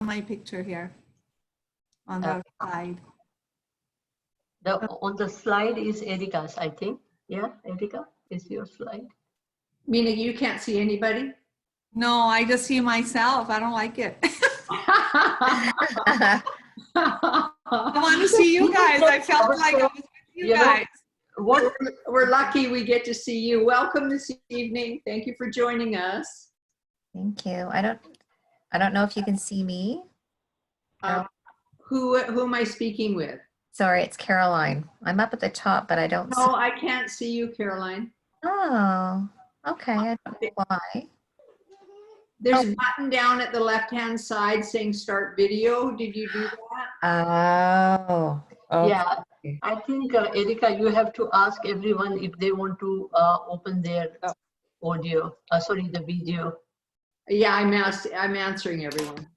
my picture here on the slide. On the slide is Erica's, I think. Yeah, Erica, is your slide. Meena, you can't see anybody? No, I just see myself. I don't like it. I want to see you guys. I felt like I was with you guys. We're lucky we get to see you. Welcome this evening. Thank you for joining us. Thank you. I don't know if you can see me. Who am I speaking with? Sorry, it's Caroline. I'm up at the top, but I don't No, I can't see you, Caroline. Oh, okay. I don't know why. There's a button down at the left-hand side saying start video. Did you do that? Oh, okay. Yeah, I think, Erica, you have to ask everyone if they want to open their audio, sorry, the video. Yeah, I'm answering everyone.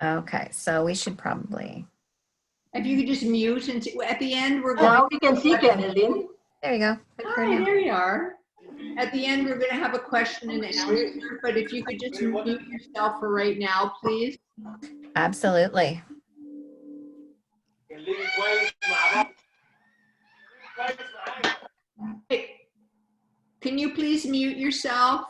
Okay, so we should probably. If you could just mute and at the end we're going. Now we can see Caroline. There you go. Hi, there you are. At the end we're going to have a question and answer, but if you could just mute yourself for right now, please. Absolutely. Hey, can you please mute yourself?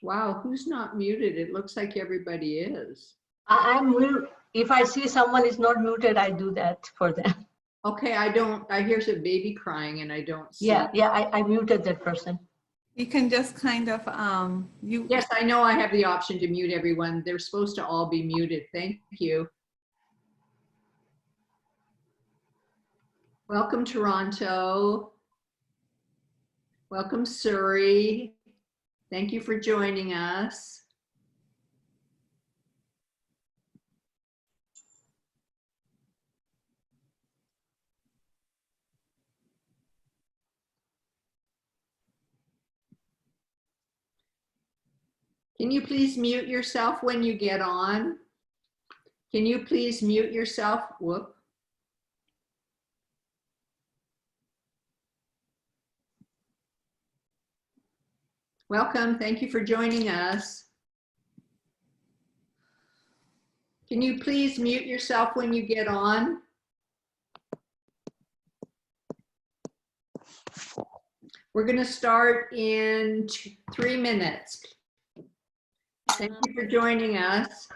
Wow, who's not muted? It looks like everybody is. I'm mute. If I see someone is not muted, I do that for them. Okay, I hear a baby crying and I don't see. Yeah, I muted that person. You can just kind of, Yes, I know I have the option to mute everyone. They're supposed to all be muted. Thank you. Welcome, Toronto. Welcome, Surrey. Thank you for joining us. Can you please mute yourself when you get on? Can you please mute yourself? Whoop. Welcome, thank you for joining us. Can you please mute yourself when you get on? We're going to start in 3 minutes. Thank you for joining us.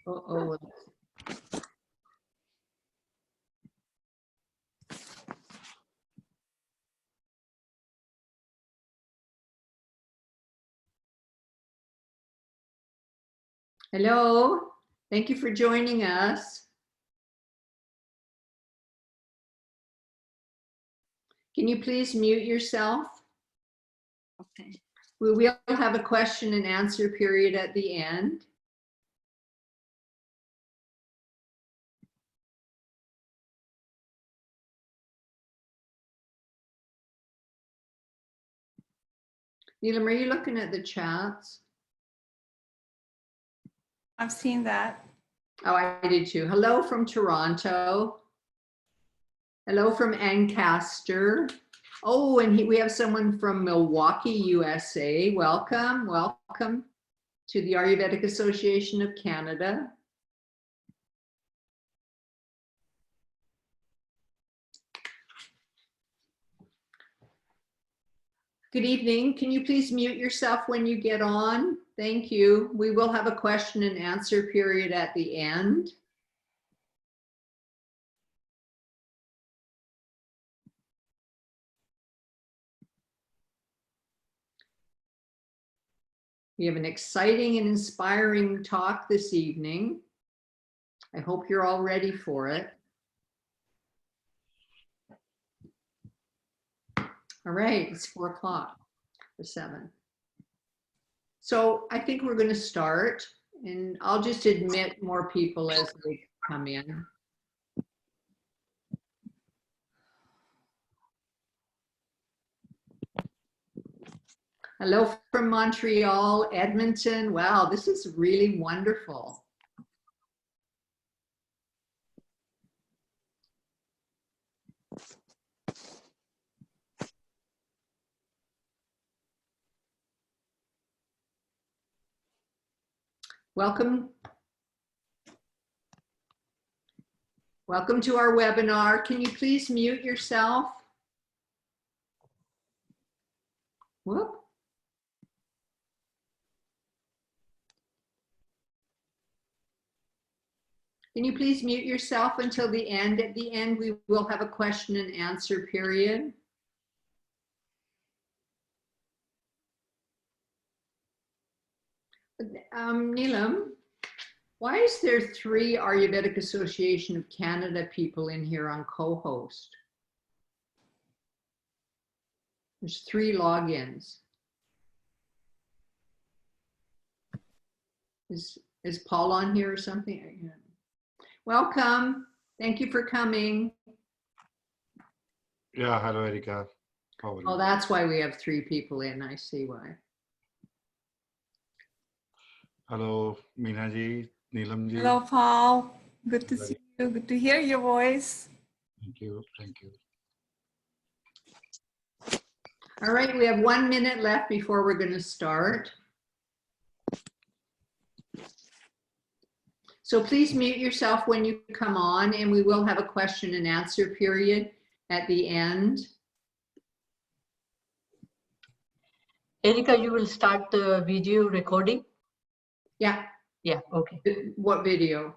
Uh-oh. Hello, thank you for joining us. Can you please mute yourself? okay. We will have a question and answer period at the end. Neelam, are you looking at the chats? I've seen that. Oh, I did too. Hello from Toronto. Hello from Ancaster. Oh, and we have someone from Milwaukee, USA. Welcome, welcome to the Ayurvedic Association of Canada. Good evening. Can you please mute yourself when you get on? Thank you. We will have a question and answer period at the end. We have an exciting and inspiring talk this evening. I hope you're all ready for it. All right, it's 4 o'clock or 7. So I think we're going to start, and I'll just admit more people as they come in. Hello from Montreal, Edmonton. Wow, this is really wonderful. Welcome. Welcome to our webinar. Can you please mute yourself? Whoop. Can you please mute yourself until the end? At the end, we will have a question and answer period. Neelam, why is there 3 Ayurvedic Association of Canada people in here on co-host? There's 3 logins. Is Paul on here or something? Welcome. Thank you for coming. Yeah, hello, Erika. How are you? Oh, that's why we have 3 people in. I see why. Hello, Meena ji, Neelam ji. Hello, Paul. Good to see you. Good to hear your voice. Thank you. Thank you. All right, we have 1 minute left before we're going to start. So please mute yourself when you come on, and we will have a question and answer period at the end. Erika, you will start the video recording? Yeah. Yeah, okay. What video?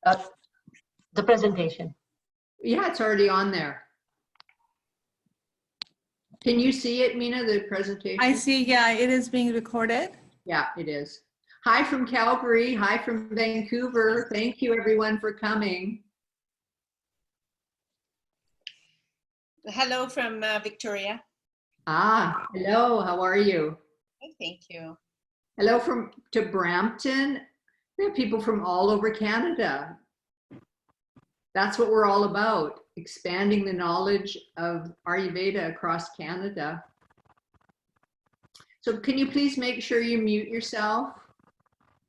The presentation. Yeah, it's already on there. Can you see it, Meena, the presentation? I see, yeah, it is being recorded. Yeah, it is. Hi from Calgary. Hi from Vancouver. Thank you, everyone, for coming. Hello from Victoria. Ah, hello. How are you? Thank you. Hello to Brampton. We have people from all over Canada. That's what we're all about, expanding the knowledge of Ayurveda across Canada. So can you please make sure you mute yourself?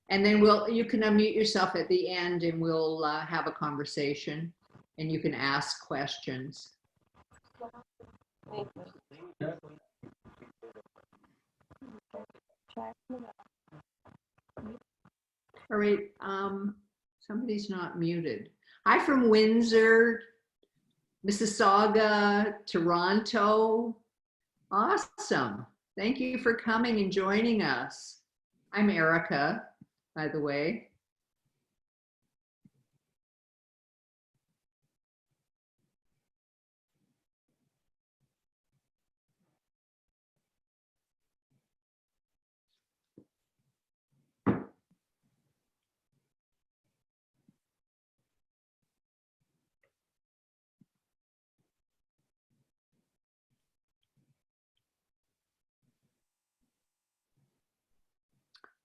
And then you can unmute yourself at the end, and we'll have a conversation, and you can ask questions. All right, somebody's not muted. Hi from Windsor, Mississauga, Toronto. Awesome. Thank you for coming and joining us. I'm Erica, by the way.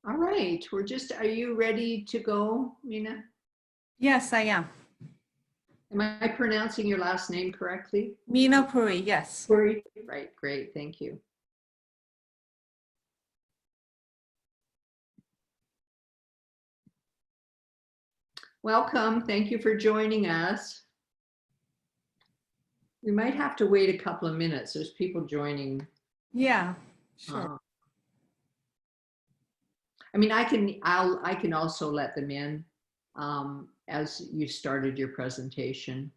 All right, are you ready to go, Meena? Yes, I am. Am I pronouncing your last name correctly? Meena Puri, yes. Puri. Right, great, thank you. Welcome, thank you for joining us. We might have to wait a couple of minutes. There's people joining. Yeah, sure. I mean, I can also let them in as you started your presentation.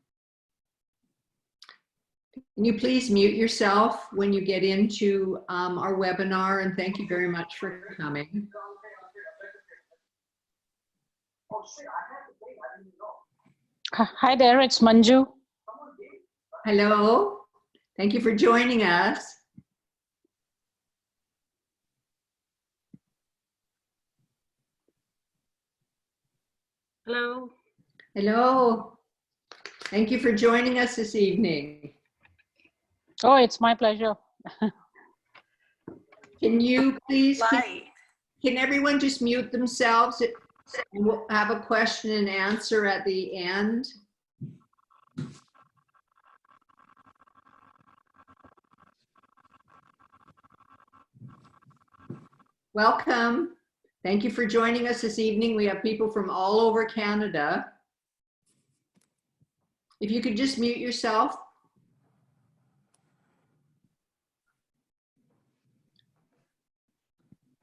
Can you please mute yourself when you get into our webinar, and thank you very much for coming. Hi there, it's Manju. Hello, thank you for joining us. Hello. Hello, thank you for joining us this evening. Oh, it's my pleasure. Can you please, Light. can everyone just mute themselves? And we'll have a question and answer at the end. Welcome. Thank you for joining us this evening. We have people from all over Canada. If you could just mute yourself.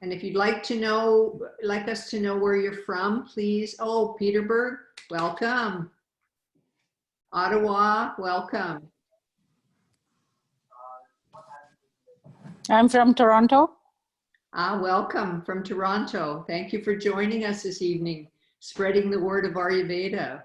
And if you'd like us to know where you're from, please. Oh, Peterborough, welcome. Ottawa, welcome. I'm from Toronto. Welcome from Toronto. Thank you for joining us this evening, spreading the word of Ayurveda.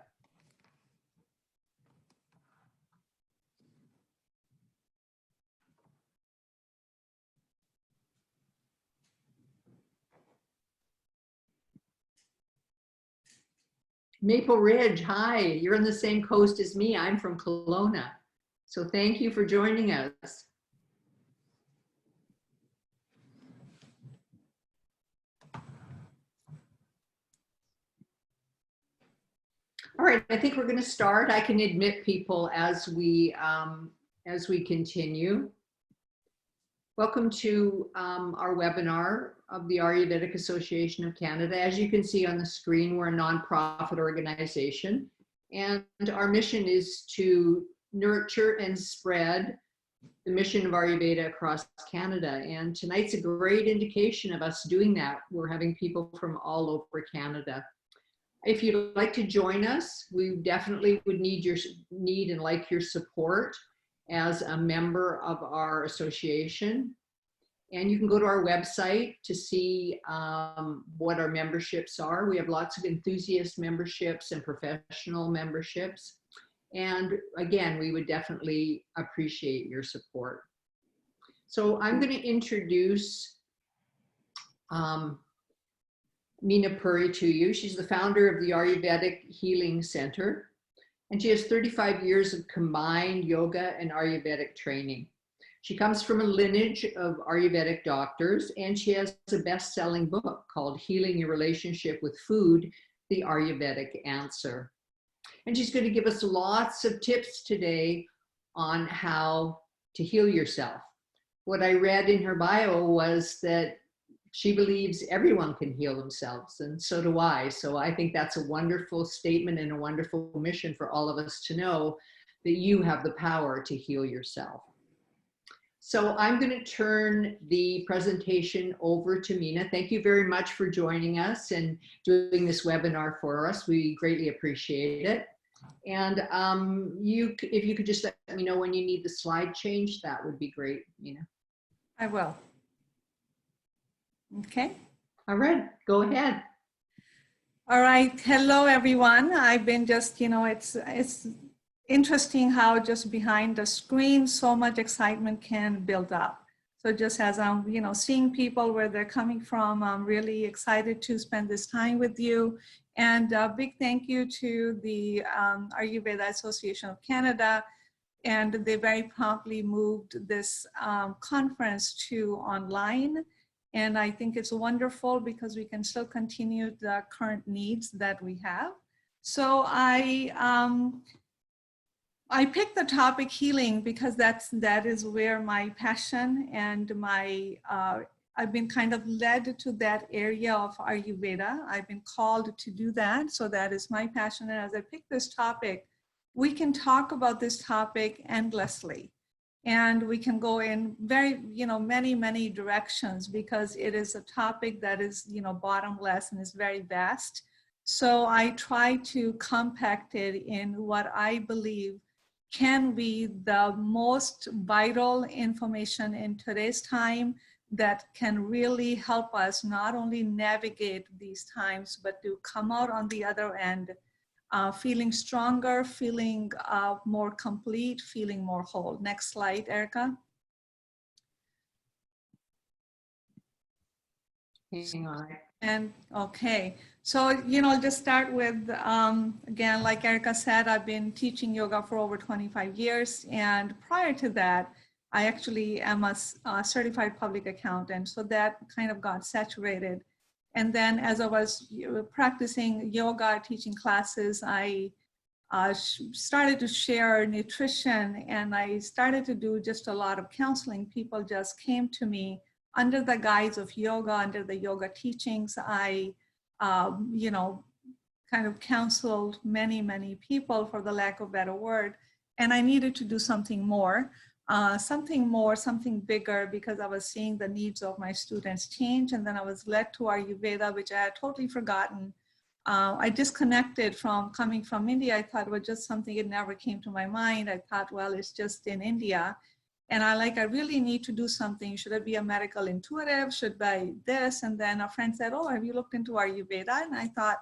Maple Ridge, hi, you're on the same coast as me. I'm from Kelowna. So thank you for joining us. All right, I think we're going to start. I can admit people as we continue. Welcome to our webinar of the Ayurvedic Association of Canada. As you can see on the screen, we're a nonprofit organization, and our mission is to nurture and spread the mission of Ayurveda across Canada. And tonight's a great indication of us doing that. We're having people from all over Canada. If you'd like to join us, we definitely would need and like your support as a member of our association. And you can go to our website to see what our memberships are. We have lots of enthusiast memberships and professional memberships. And again, we would definitely appreciate your support. So I'm going to introduce Meena Puri to you. She's the founder of the Ayurvedic Healing Center, and she has 35 years of combined yoga and Ayurvedic training. She comes from a lineage of Ayurvedic doctors, and she has a best-selling book called Healing Your Relationship with Food, The Ayurvedic Answer. And she's going to give us lots of tips today on how to heal yourself. What I read in her bio was that she believes everyone can heal themselves, and so do I. So I think that's a wonderful statement and a wonderful mission for all of us to know that you have the power to heal yourself. So I'm going to turn the presentation over to Meena. Thank you very much for joining us and doing this webinar for us. We greatly appreciate it. And if you could just let me know when you need the slide change, that would be great, Meena. I will. Okay. All right, go ahead. All right. Hello, everyone. I've been just, it's interesting how just behind the screen, so much excitement can build up. So just as I'm, seeing people where they're coming from, I'm really excited to spend this time with you. And a big thank you to the Ayurveda Association of Canada. And they very promptly moved this conference to online. And I think it's wonderful because we can still continue the current needs that we have. So I picked the topic healing because that is where my passion and my I've been kind of led to that area of Ayurveda. I've been called to do that. So that is my passion. And as I picked this topic, we can talk about this topic endlessly. And we can go in very, many directions because it is a topic that is, bottomless and is very vast. So I try to compact it in what I believe can be the most vital information in today's time that can really help us not only navigate these times, but to come out on the other end feeling stronger, feeling more complete, feeling more whole. Next slide, Erica. Hang on. And okay, so, just start with, again, like Erica said, I've been teaching yoga for over 25 years. And prior to that, I actually am a certified public accountant, so that kind of got saturated. And then as I was practicing yoga, teaching classes, I started to share nutrition, and I started to do just a lot of counseling. People just came to me under the guise of yoga, under the yoga teachings. I, kind of counseled many people, for the lack of a better word, and I needed to do something more, something bigger, because I was seeing the needs of my students change. And then I was led to Ayurveda, which I had totally forgotten. I disconnected from coming from India. I thought it was just something, it never came to my mind. I thought, well, it's just in India. And I really need to do something. Should I be a medical intuitive? Should I this? And then a friend said, oh, have you looked into Ayurveda? And I thought,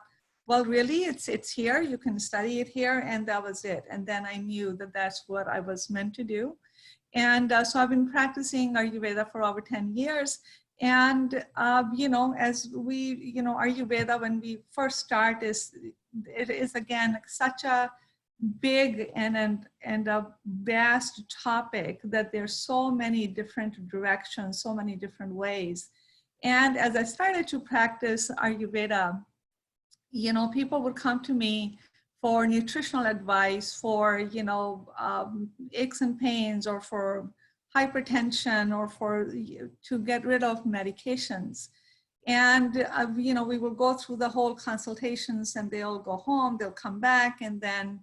well, really, it's here. You can study it here. And that was it. And then I knew that that's what I was meant to do. And so I've been practicing Ayurveda for over 10 years. And, as we, Ayurveda, when we first start, it is again, such a big and a vast topic that there's so many different directions, so many different ways. And as I started to practice Ayurveda, people would come to me for nutritional advice, for, aches and pains, or for hypertension, or to get rid of medications. And, we will go through the whole consultations, and they'll go home, they'll come back, and then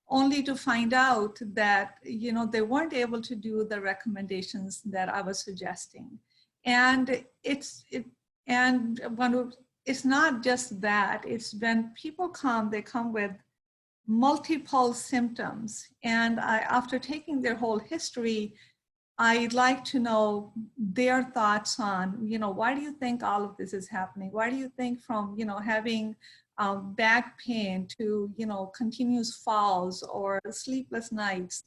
only to find out that, they weren't able to do the recommendations that I was suggesting. And it's not just that, it's when people come, they come with multiple symptoms. And after taking their whole history, I'd like to know their thoughts on, why do you think all of this is happening? Why do you think from, having back pain to, continuous falls or sleepless nights,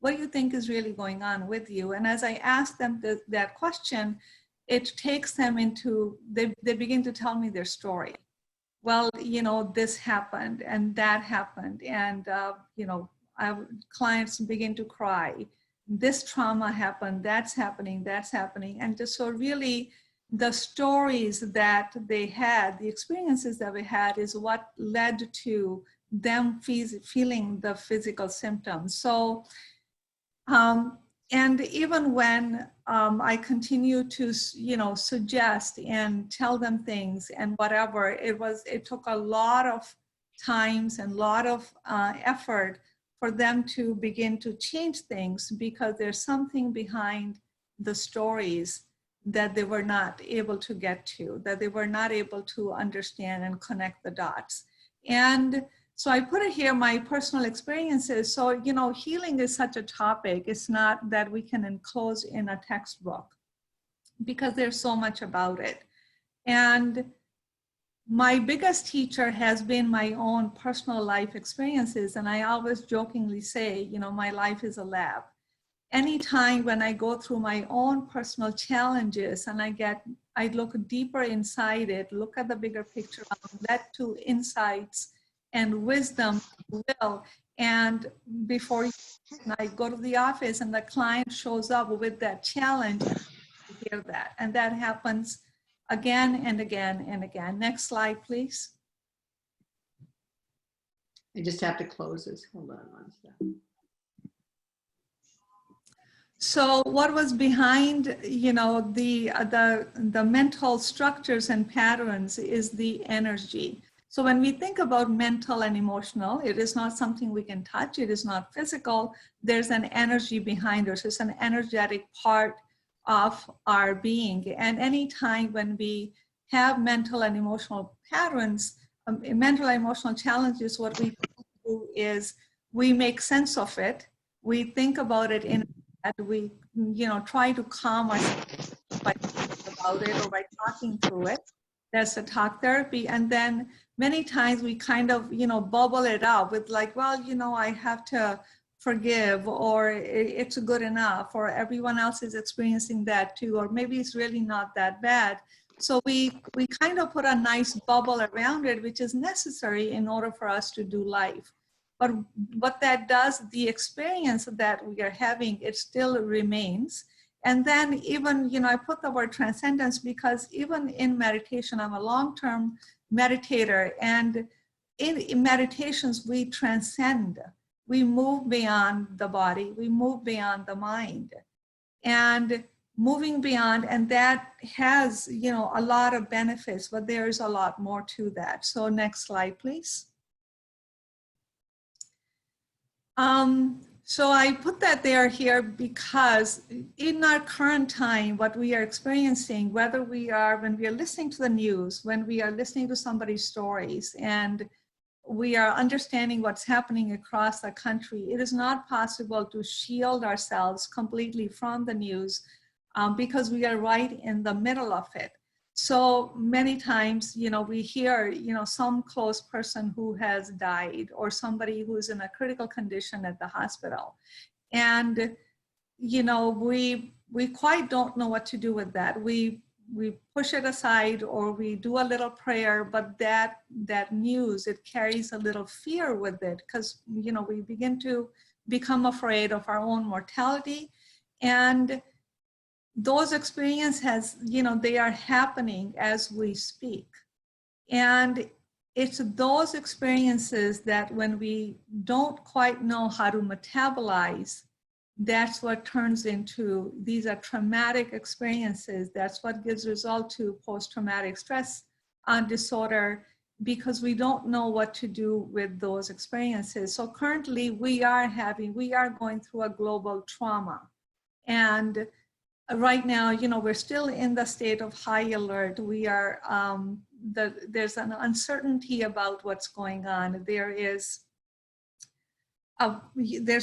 what do you think is really going on with you? And as I ask them that question, it takes them into, they begin to tell me their story. Well, this happened and that happened. And, clients begin to cry. This trauma happened, that's happening. And just so really the stories that they had, the experiences that we had, is what led to them feeling the physical symptoms. So, and even when I continue to, suggest and tell them things and whatever, it took a lot of times and a lot of effort for them to begin to change things, because there's something behind the stories that they were not able to get to, that they were not able to understand and connect the dots. And so I put it here, my personal experiences. So, healing is such a topic. It's not that we can enclose in a textbook, because there's so much about it. And my biggest teacher has been my own personal life experiences. And I always jokingly say, my life is a lab. Anytime when I go through my own personal challenges and I look deeper inside it, look at the bigger picture, I'm led to insights and wisdom, will. And before I go to the office and the client shows up with that challenge, I hear that. And that happens again and again and again. Next slide, please. I just have to close this. Hold on one second. So what was behind, the mental structures and patterns is the energy. So when we think about mental and emotional, it is not something we can touch. It is not physical. There's an energy behind us. It's an energetic part of our being. And anytime when we have mental and emotional patterns, mental and emotional challenges, what we do is we make sense of it. We think about it in that we, try to calm ourselves by thinking about it or by talking through it. That's the talk therapy. And then many times we kind of, bubble it up with like, well, I have to forgive, or it's good enough, or everyone else is experiencing that too, or maybe it's really not that bad. So we kind of put a nice bubble around it, which is necessary in order for us to do life. But what that does, the experience that we are having, it still remains. And then even, I put the word transcendence because even in meditation, I'm a long-term meditator, and in meditations, we transcend. We move beyond the body, we move beyond the mind. And moving beyond, and that has, a lot of benefits, but there's a lot more to that. So next slide, please. So I put that here because in our current time, what we are experiencing, whether when we are listening to the news, when we are listening to somebody's stories, and we are understanding what's happening across the country, it is not possible to shield ourselves completely from the news because we are right in the middle of it. So many times, we hear, some close person who has died or somebody who's in a critical condition at the hospital. And, we quite don't know what to do with that. We push it aside or we do a little prayer, but that news, it carries a little fear with it because, we begin to become afraid of our own mortality. And those experiences, they are happening as we speak. And it's those experiences that when we don't quite know how to metabolize, that's what turns into, these are traumatic experiences. That's what gives result to post-traumatic stress disorder, because we don't know what to do with those experiences. So currently we are going through a global trauma. And right now, we're still in the state of high alert. We are, there's an uncertainty about what's going on. There's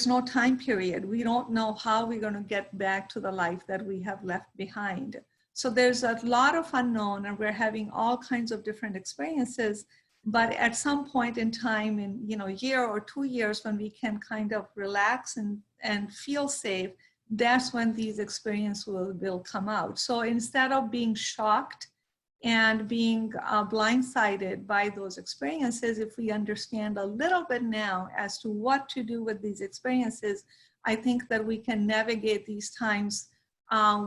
no time period. We don't know how we're going to get back to the life that we have left behind. So there's a lot of unknown, and we're having all kinds of different experiences. But at some point in time, in a year or 2 years, when we can kind of relax and feel safe, that's when these experiences will come out. So instead of being shocked and being blindsided by those experiences, if we understand a little bit now as to what to do with these experiences, I think that we can navigate these times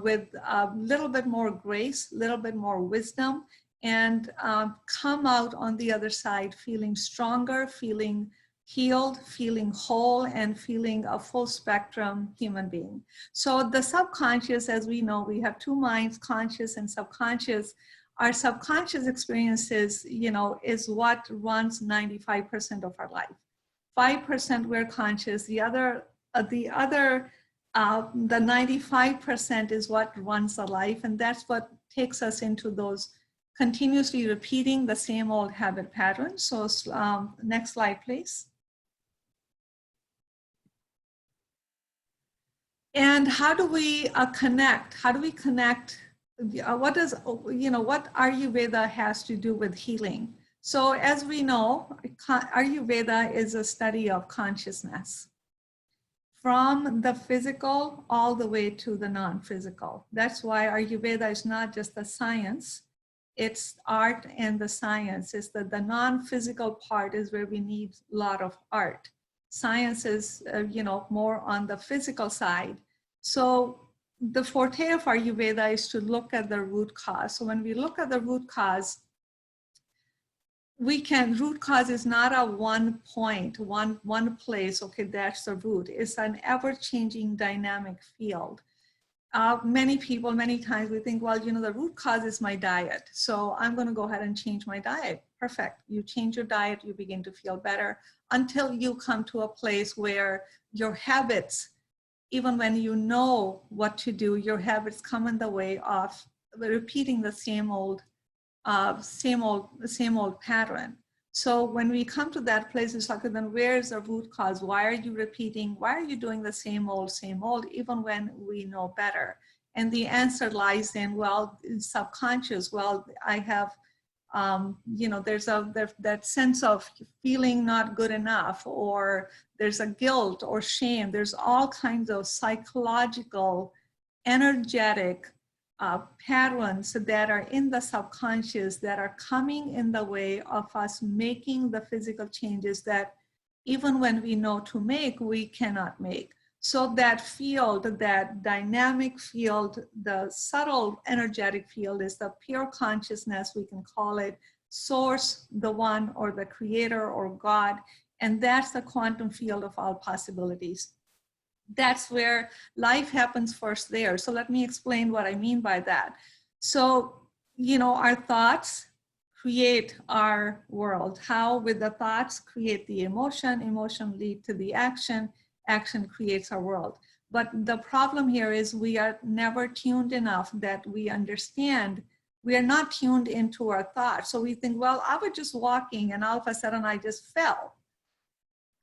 with a little bit more grace, a little bit more wisdom, and come out on the other side feeling stronger, feeling healed, feeling whole, and feeling a full spectrum human being. So the subconscious, as we know, we have two minds, conscious and subconscious. Our subconscious experiences, is what runs 95% of our life. 5% we're conscious. The 95% is what runs the life, and that's what takes us into those continuously repeating the same old habit patterns. So next slide, please. And how do we connect? How do we connect? What Ayurveda has to do with healing? So as we know, Ayurveda is a study of consciousness, from the physical all the way to the non-physical. That's why Ayurveda is not just a science, it's art and the science. It's the non-physical part is where we need a lot of art. Science is, more on the physical side. So the forte of Ayurveda is to look at the root cause. So when we look at the root cause, root cause is not a one point, one place, okay, that's the root. It's an ever-changing dynamic field. Many people, many times we think, well, the root cause is my diet. So I'm going to go ahead and change my diet. Perfect. You change your diet, you begin to feel better until you come to a place where your habits, even when you know what to do, your habits come in the way of repeating the same old pattern. So when we come to that place, it's like, then where's the root cause? Why are you repeating? Why are you doing the same old, even when we know better? And the answer lies in, well, subconscious. Well, I have, there's that sense of feeling not good enough, or there's a guilt or shame. There's all kinds of psychological, energetic patterns that are in the subconscious that are coming in the way of us making the physical changes that even when we know to make, we cannot make. So that field, that dynamic field, the subtle energetic field is the pure consciousness, we can call it source, the one, or the creator, or God. And that's the quantum field of all possibilities. That's where life happens first there. So let me explain what I mean by that. So, our thoughts create our world. How? With the thoughts create the emotion, emotion lead to the action, action creates our world. But the problem here is we are never tuned enough that we understand. We are not tuned into our thoughts. So we think, well, I was just walking and all of a sudden I just fell.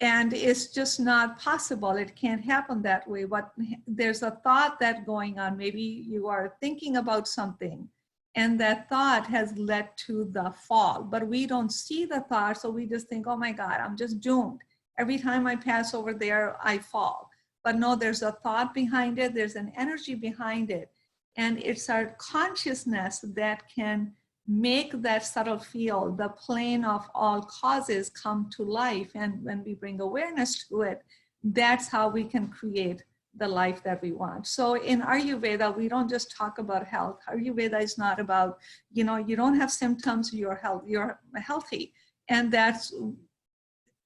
And it's just not possible. It can't happen that way. But there's a thought that's going on. Maybe you are thinking about something and that thought has led to the fall, but we don't see the thought. So we just think, oh my God, I'm just doomed. Every time I pass over there, I fall. But no, there's a thought behind it. There's an energy behind it. And it's our consciousness that can make that subtle field, the plane of all causes, come to life. And when we bring awareness to it, that's how we can create the life that we want. So in Ayurveda, we don't just talk about health. Ayurveda is not about, you don't have symptoms, you're healthy. And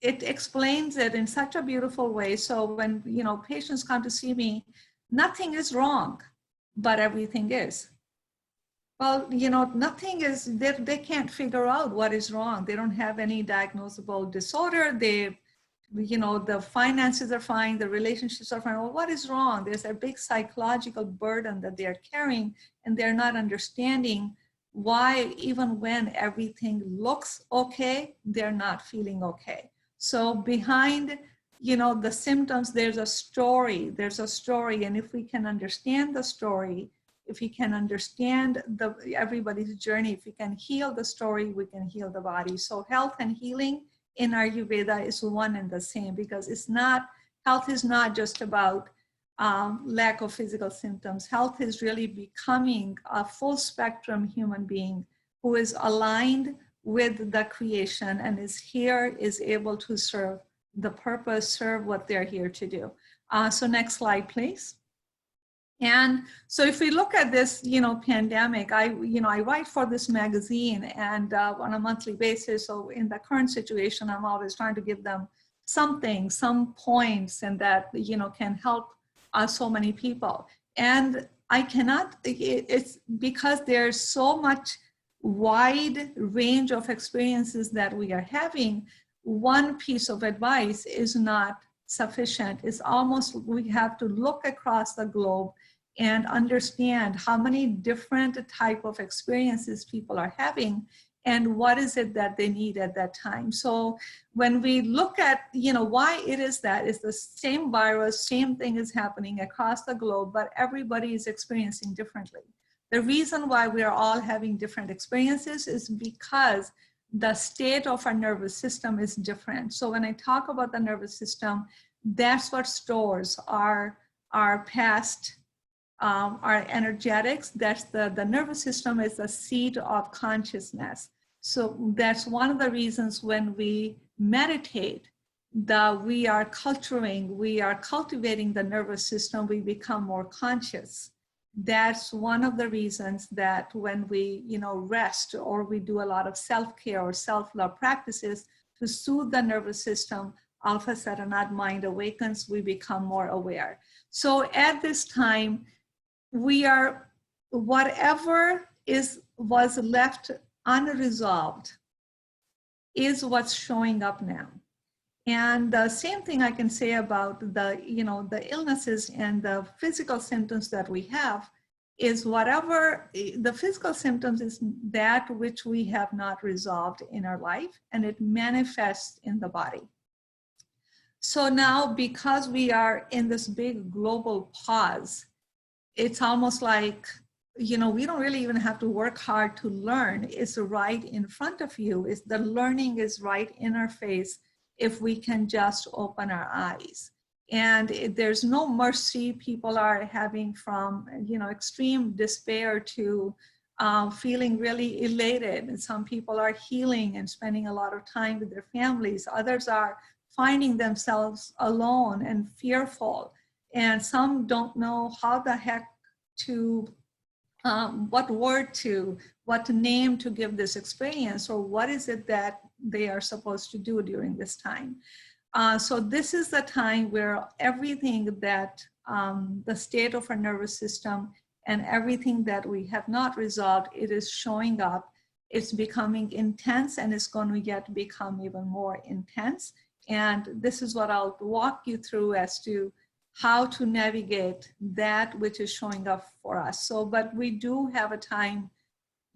it explains it in such a beautiful way. So when, patients come to see me, nothing is wrong, but everything is. Well, nothing is, they can't figure out what is wrong. They don't have any diagnosable disorder. The finances are fine, the relationships are fine. Well, what is wrong? There's a big psychological burden that they're carrying, and they're not understanding why, even when everything looks okay, they're not feeling okay. So behind, the symptoms, there's a story. And if we can understand the story, if we can understand everybody's journey, if we can heal the story, we can heal the body. So health and healing in Ayurveda is one and the same, because health is not just about lack of physical symptoms. Health is really becoming a full spectrum human being who is aligned with the creation and is able to serve the purpose, serve what they're here to do. So next slide, please. And so if we look at this, pandemic, I write for this magazine and on a monthly basis. So in the current situation, I'm always trying to give them some points, and that, can help so many people. And I cannot, it's because there's so much wide range of experiences that we are having. One piece of advice is not sufficient. It's almost, we have to look across the globe and understand how many different type of experiences people are having and what is it that they need at that time. So when we look at, why it is that it's the same virus, same thing is happening across the globe, but everybody is experiencing differently. The reason why we are all having different experiences is because the state of our nervous system is different. So when I talk about the nervous system, that's what stores our past, our energetics. That's the nervous system is the seat of consciousness. So that's one of the reasons when we meditate, we are cultivating the nervous system, we become more conscious. That's one of the reasons that when we, rest, or we do a lot of self-care or self-love practices to soothe the nervous system, all of a sudden our mind awakens, we become more aware. So at this time, whatever was left unresolved is what's showing up now. And the same thing I can say about the illnesses and the physical symptoms that we have is whatever the physical symptoms is that which we have not resolved in our life, and it manifests in the body. So now, because we are in this big global pause, it's almost like, we don't really even have to work hard to learn. It's right in front of you. The learning is right in our face if we can just open our eyes. And there's no mercy. People are having from, extreme despair to feeling really elated. And some people are healing and spending a lot of time with their families. Others are finding themselves alone and fearful. And some don't know how the heck to, what word to, what name to give this experience, or what is it that they are supposed to do during this time. So this is the time where everything that the state of our nervous system and everything that we have not resolved, it is showing up. It's becoming intense, and it's going to yet become even more intense. And this is what I'll walk you through as to how to navigate that which is showing up for us. So, but we do have a time.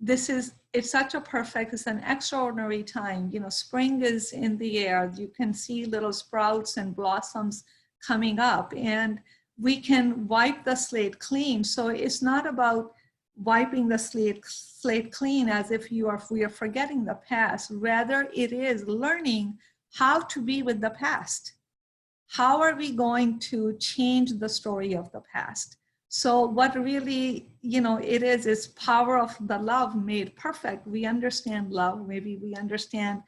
It's such a perfect, it's an extraordinary time. You know, spring is in the air. You can see little sprouts and blossoms coming up, and we can wipe the slate clean. So it's not about wiping the slate clean as if we are forgetting the past. Rather, it is learning how to be with the past. How are we going to change the story of the past? So what really, you know, it is power of the love made perfect. We understand love. Maybe we understand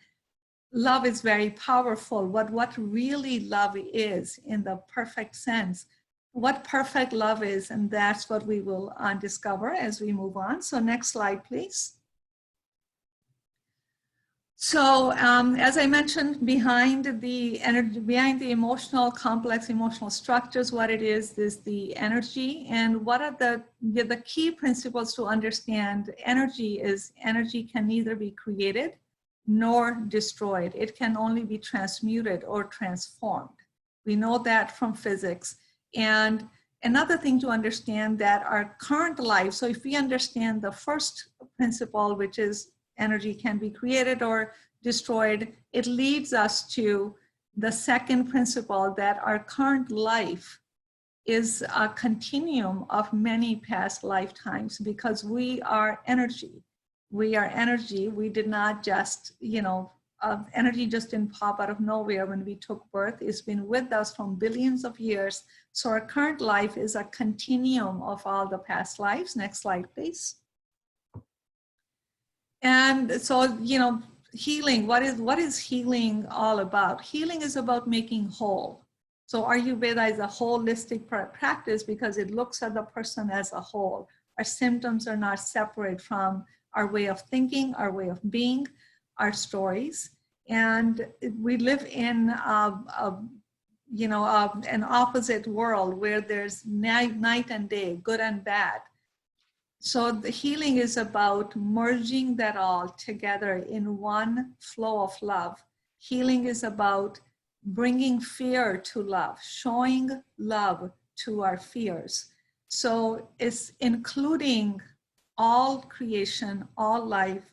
love is very powerful. What really love is in the perfect sense, what perfect love is, and that's what we will discover as we move on. So next slide, please. So as I mentioned, behind the energy, behind the emotional, complex emotional structures, what it is the energy. And what are the key principles to understand energy is energy can neither be created nor destroyed. It can only be transmuted or transformed. We know that from physics. And another thing to understand that our current life, so if we understand the first principle, which is energy can be created or destroyed, it leads us to the second principle, that our current life is a continuum of many past lifetimes, because we are energy. We are energy. We did not just, you know, energy just didn't pop out of nowhere when we took birth. It's been with us from billions of years. So our current life is a continuum of all the past lives. Next slide, please. And so, you know, healing, what is healing all about? Healing is about making whole. So Ayurveda is a holistic practice because it looks at the person as a whole. Our symptoms are not separate from our way of thinking, our way of being, our stories. And we live in an opposite world where there's night and day, good and bad. So the healing is about merging that all together in one flow of love. Healing is about bringing fear to love, showing love to our fears. So it's including all creation, all life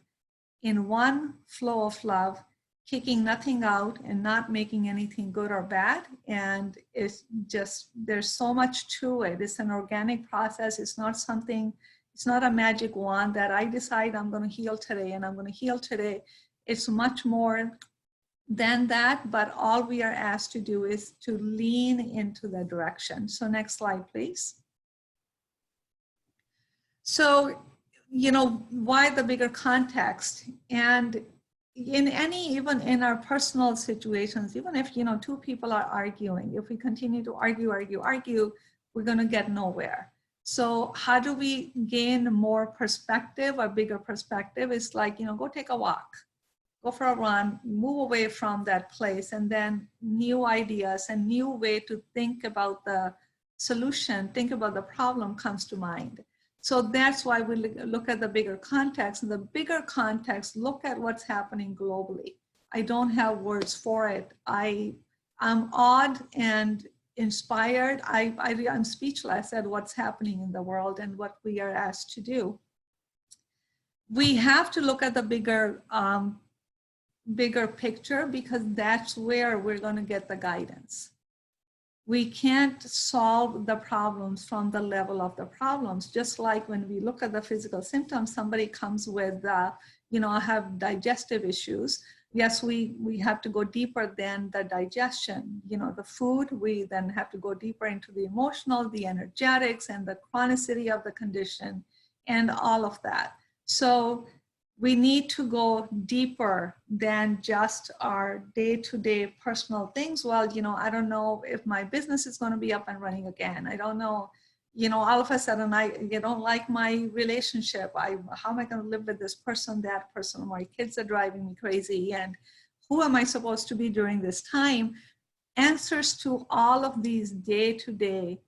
in one flow of love, kicking nothing out and not making anything good or bad. And it's just, there's so much to it. It's an organic process. It's not something, it's not a magic wand that I decide I'm going to heal today and I'm going to heal today. It's much more than that, but all we are asked to do is to lean into the direction. So next slide, please. So, you know, why the bigger context? And in any, even in our personal situations, even if, you know, two people are arguing, if we continue to argue, we're going to get nowhere. So how do we gain more perspective, a bigger perspective? It's like, you know, go take a walk, go for a run, move away from that place, and then new ideas and new way to think about the solution, think about the problem comes to mind. So that's why we look at the bigger context. And the bigger context, look at what's happening globally. I don't have words for it. I'm awed and inspired. I'm speechless at what's happening in the world and what we are asked to do. We have to look at the bigger picture, because that's where we're going to get the guidance. We can't solve the problems from the level of the problems. Just like when we look at the physical symptoms, somebody comes with, you know, I have digestive issues. Yes, we have to go deeper than the digestion. You know, the food, we then have to go deeper into the emotional, the energetics, and the chronicity of the condition, and all of that. So we need to go deeper than just our day-to-day personal things. Well, I don't know if my business is going to be up and running again. I don't know, all of a sudden I don't like my relationship. How am I going to live with this person, that person? My kids are driving me crazy. And who am I supposed to be during this time? Answers to all of these day-to-day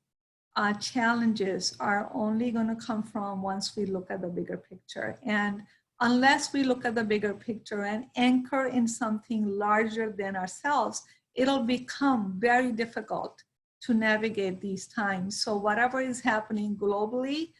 challenges are only going to come from once we look at the bigger picture. And unless we look at the bigger picture and anchor in something larger than ourselves, it'll become very difficult to navigate these times. So whatever is happening globally,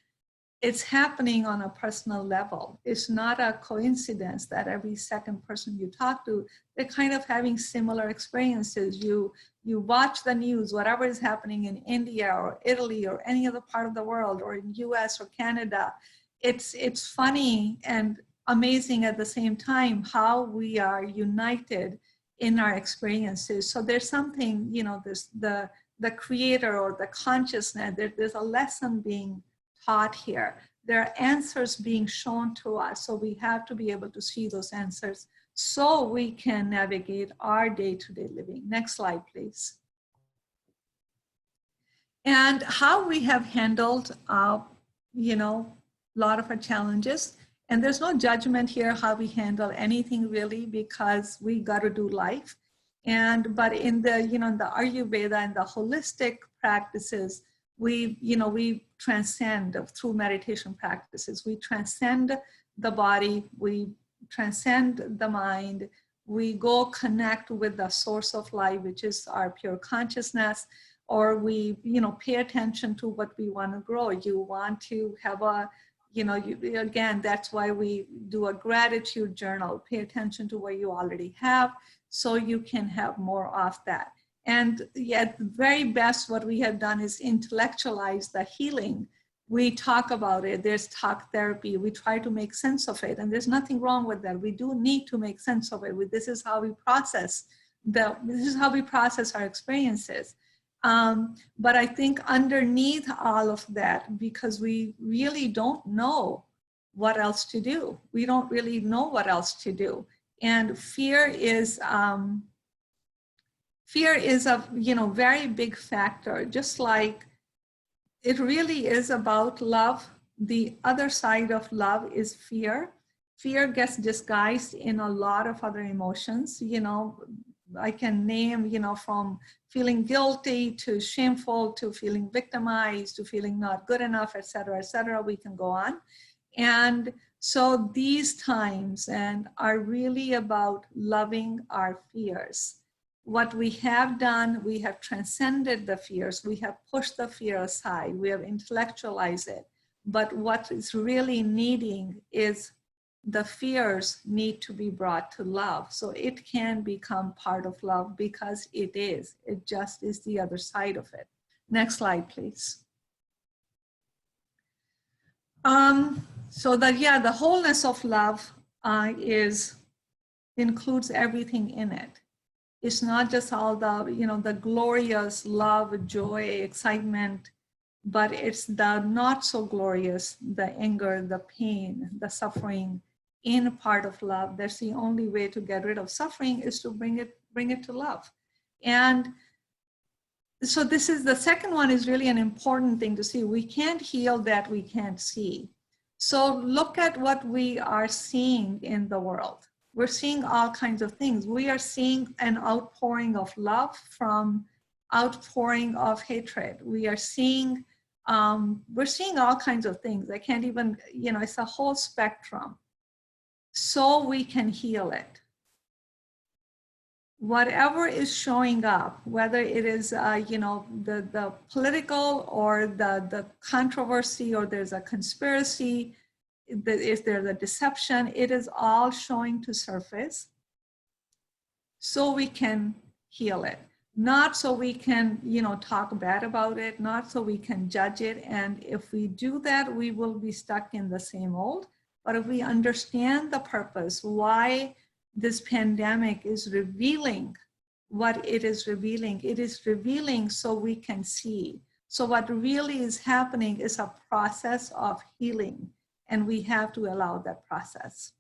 it's happening on a personal level. It's not a coincidence that every second person you talk to, they're kind of having similar experiences. You watch the news, whatever is happening in India or Italy or any other part of the world, or in US or Canada, it's funny and amazing at the same time how we are united in our experiences. So there's something, there's the creator or the consciousness, there's a lesson being taught here. There are answers being shown to us. So we have to be able to see those answers so we can navigate our day-to-day living. Next slide, please. And how we have handled, a lot of our challenges. And there's no judgment here how we handle anything really, because we got to do life. But in the, in the Ayurveda and the holistic practices, we transcend through meditation practices. We transcend the body, we transcend the mind, we go connect with the source of life, which is our pure consciousness, or we, pay attention to what we want to grow. You want to have a, again, that's why we do a gratitude journal. Pay attention to what you already have so you can have more of that. And yet, the very best what we have done is intellectualize the healing. We talk about it, there's talk therapy, we try to make sense of it, and there's nothing wrong with that. We do need to make sense of it. This is how we process our experiences. But I think underneath all of that, because we really don't know what else to do. We don't really know what else to do. And fear is a very big factor, just like it really is about love. The other side of love is fear. Fear gets disguised in a lot of other emotions. I can name, from feeling guilty to shameful to feeling victimized to feeling not good enough, et cetera, we can go on. And so these times are really about loving our fears. What we have done, we have transcended the fears. We have pushed the fear aside. We have intellectualized it. But what is really needing is the fears need to be brought to love. So it can become part of love because it is. It just is the other side of it. Next slide, please. So the wholeness of love includes everything in it. It's not just all the, the glorious love, joy, excitement, but it's the not so glorious, the anger, the pain, the suffering in part of love. That's the only way to get rid of suffering, is to bring it to love. And so this is the second one, is really an important thing to see. We can't heal that we can't see. So look at what we are seeing in the world. We're seeing all kinds of things. We are seeing an outpouring of love from outpouring of hatred. We are seeing, we're seeing all kinds of things. I can't even, it's a whole spectrum. So we can heal it. Whatever is showing up, whether it is, the political or the controversy, or there's a conspiracy, is there the deception, it is all showing to surface so we can heal it. Not so we can, talk bad about it, not so we can judge it. And if we do that, we will be stuck in the same old. But if we understand the purpose, why this pandemic is revealing what it is revealing so we can see. So what really is happening is a process of healing, and we have to allow that process.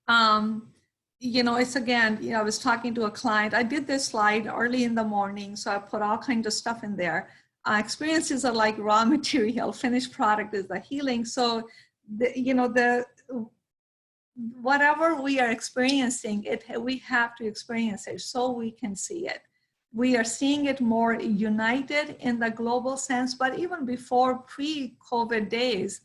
You know, it's again, you know, I was talking to a client. I did this slide early in the morning, so I put all kinds of stuff in there. Experiences are like raw material, finished product is the healing. So, you know, whatever we are experiencing, we have to experience it so we can see it. We are seeing it more united in the global sense, but even before pre-COVID days,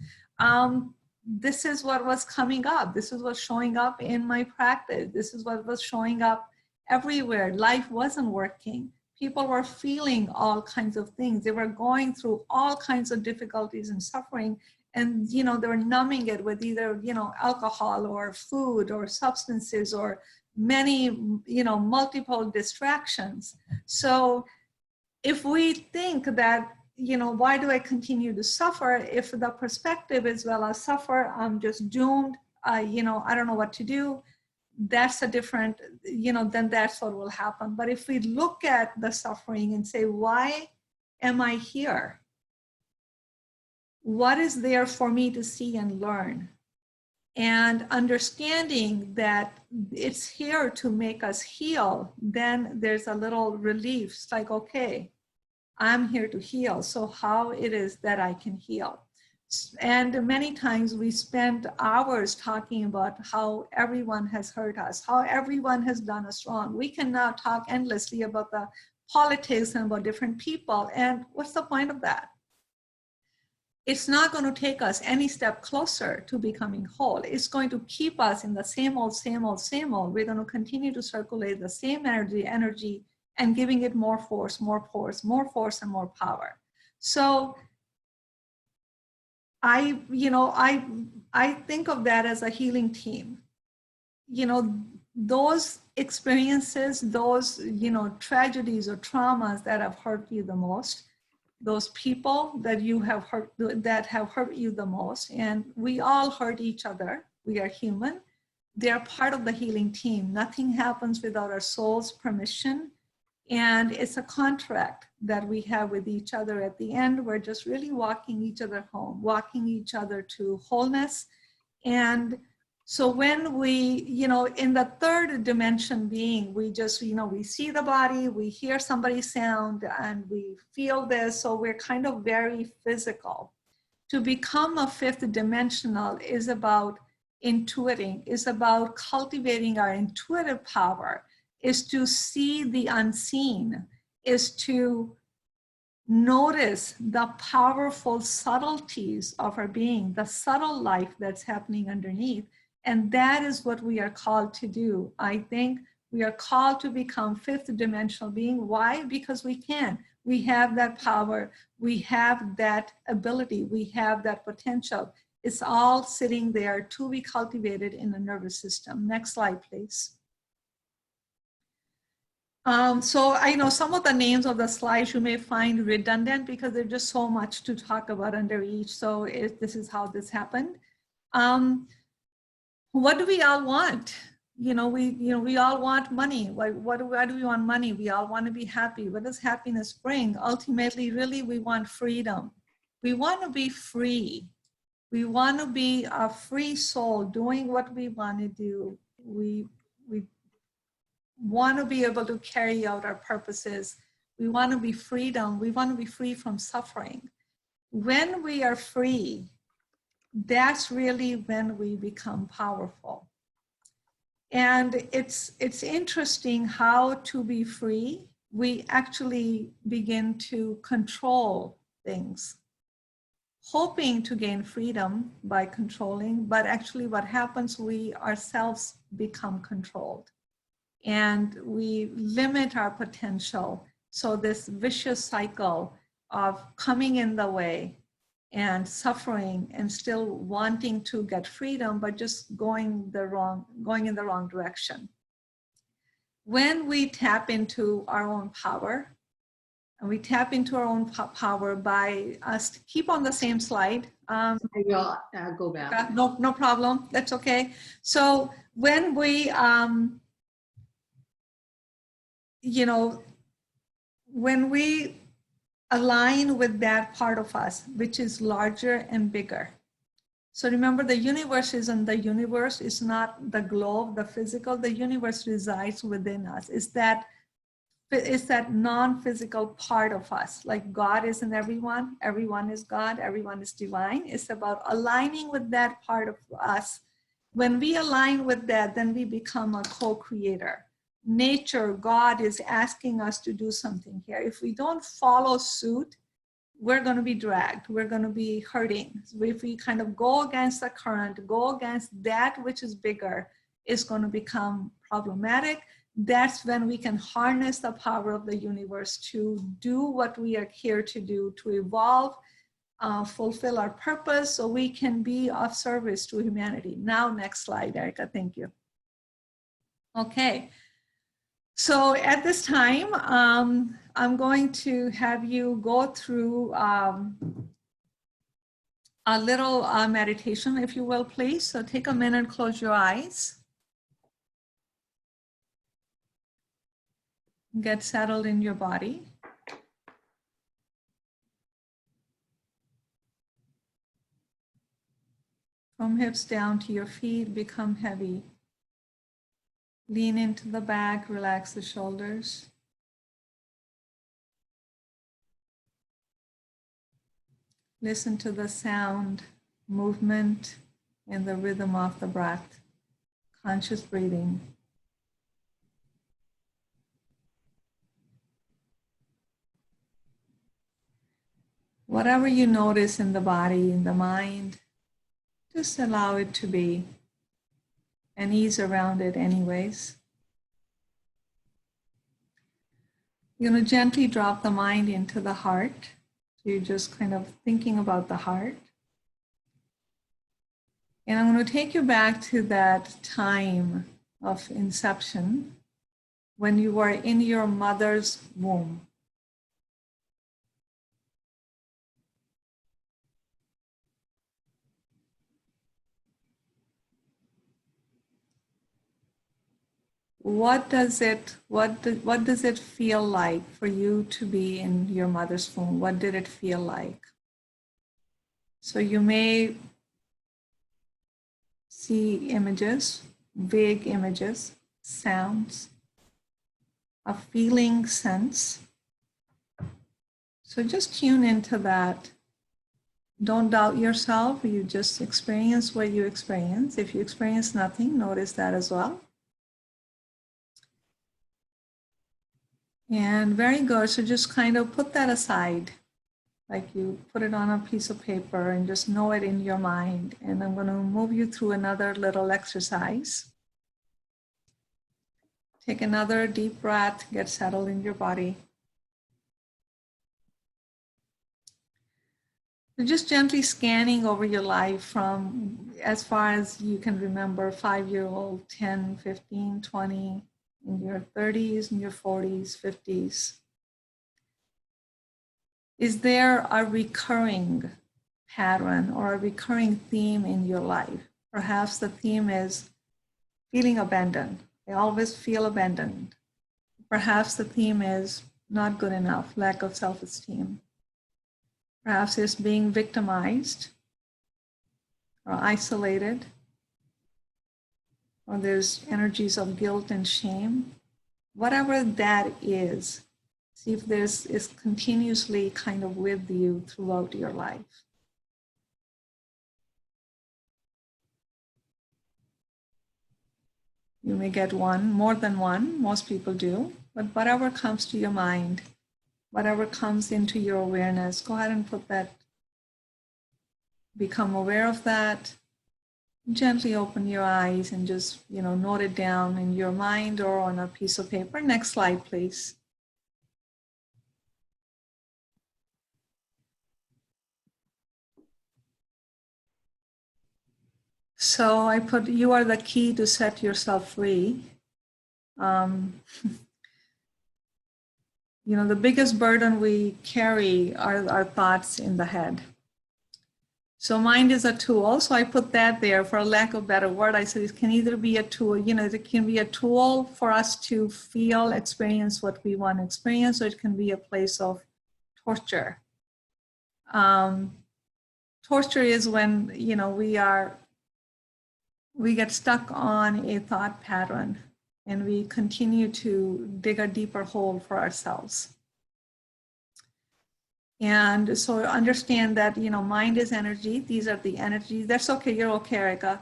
this is what was coming up. This is what's showing up in my practice. This is what was showing up everywhere. Life wasn't working. People were feeling all kinds of things. They were going through all kinds of difficulties and suffering. And, you know, they were numbing it with either, you know, alcohol or food or substances or many, you know, multiple distractions. So if we think that, you know, why do I continue to suffer? If the perspective is, well, I suffer, I'm just doomed, you know, I don't know what to do, that's a different, you know, then that's what will happen. But if we look at the suffering and say, why am I here? What is there for me to see and learn? And understanding that it's here to make us heal, then there's a little relief. It's like, okay, I'm here to heal. So how it is that I can heal? And many times we spend hours talking about how everyone has hurt us, how everyone has done us wrong. We can now talk endlessly about the politics and about different people. And what's the point of that? It's not going to take us any step closer to becoming whole. It's going to keep us in the same old, same old, same old. We're going to continue to circulate the same energy and giving it more force, more force, more force, and more power. So I think of that as a healing team. You know, those experiences, those, you know, tragedies or traumas that have hurt you the most, those people that you have hurt, that have hurt you the most, and we all hurt each other. We are human. They are part of the healing team. Nothing happens without our soul's permission. And it's a contract that we have with each other. At the end, we're just really walking each other home, walking each other to wholeness. And so when we, you know, in the third dimension being, we just, you know, we see the body, we hear somebody's sound, and we feel this. So we're kind of very physical. To become a fifth dimensional is about intuiting, is about cultivating our intuitive power, is to see the unseen, is to notice the powerful subtleties of our being, the subtle life that's happening underneath. And that is what we are called to do. I think we are called to become fifth dimensional being. Why? Because we can. We have that power. We have that ability. We have that potential. It's all sitting there to be cultivated in the nervous system. Next slide, please. So I know some of the names of the slides you may find redundant because there's just so much to talk about under each. So this is how this happened. What do we all want? We all want money. Why do we want money? We all want to be happy. What does happiness bring? Ultimately, really, we want freedom. We want to be free. We want to be a free soul doing what we want to do. We want to be able to carry out our purposes. We want to be freedom. We want to be free from suffering. When we are free, that's really when we become powerful. And it's interesting how to be free, we actually begin to control things, hoping to gain freedom by controlling, but actually what happens, we ourselves become controlled and we limit our potential. So this vicious cycle of coming in the way and suffering and still wanting to get freedom, but just going in the wrong direction. When we tap into our own power, and we tap into our own power by us, keep on the same slide. I will go back. No problem, that's okay. So when we, when we align with that part of us, which is larger and bigger, So remember, the universe isn't the universe. It's not the globe, the physical. The universe resides within us. It's that non-physical part of us. Like God is in everyone. Everyone is God. Everyone is divine. It's about aligning with that part of us. When we align with that, then we become a co-creator. Nature, God is asking us to do something here. If we don't follow suit, we're going to be dragged. We're going to be hurting. So if we kind of go against the current, go against that which is bigger, it's going to become problematic. That's when we can harness the power of the universe to do what we are here to do, to evolve, fulfill our purpose so we can be of service to humanity. Now, next slide, Erica, thank you. Okay. So at this time, I'm going to have you go through a little meditation, if you will, please. So take a minute, close your eyes. Get settled in your body. From hips down to your feet, become heavy. Lean into the back, relax the shoulders. Listen to the sound, movement, and the rhythm of the breath. Conscious breathing. Whatever you notice in the body, in the mind, just allow it to be and ease around it anyways. You're going to gently drop the mind into the heart. So you're just kind of thinking about the heart. And I'm going to take you back to that time of inception when you were in your mother's womb. What does it feel like for you to be in your mother's womb? What did it feel like? So you may see images, vague images, sounds, a feeling sense. So just tune into that. Don't doubt yourself. You just experience what you experience. If you experience nothing, notice that as well. And very good. So just kind of put that aside, like you put it on a piece of paper and just know it in your mind. And I'm going to move you through another little exercise. Take another deep breath, get settled in your body. So just gently scanning over your life from as far as you can remember, 5-year-old, 10, 15, 20, in your 30s, in your 40s, 50s. Is there a recurring pattern or a recurring theme in your life? Perhaps the theme is feeling abandoned. I always feel abandoned. Perhaps the theme is not good enough, lack of self-esteem. Perhaps it's being victimized or isolated, or there's energies of guilt and shame. Whatever that is, see if this is continuously kind of with you throughout your life. You may get one, more than one, most people do, but whatever comes to your mind, whatever comes into your awareness, go ahead and put that, become aware of that. Gently open your eyes and just, note it down in your mind or on a piece of paper. Next slide, please. So I put, you are the key to set yourself free. The biggest burden we carry are our thoughts in the head. So mind is a tool. So I put that there for lack of a better word. I said it can either be a tool, it can be a tool for us to feel, experience what we want to experience, or it can be a place of torture. torture is when, you know, we get stuck on a thought pattern and we continue to dig a deeper hole for ourselves. And so understand that, you know, mind is energy. These are the energies. That's okay. You're okay, Erica.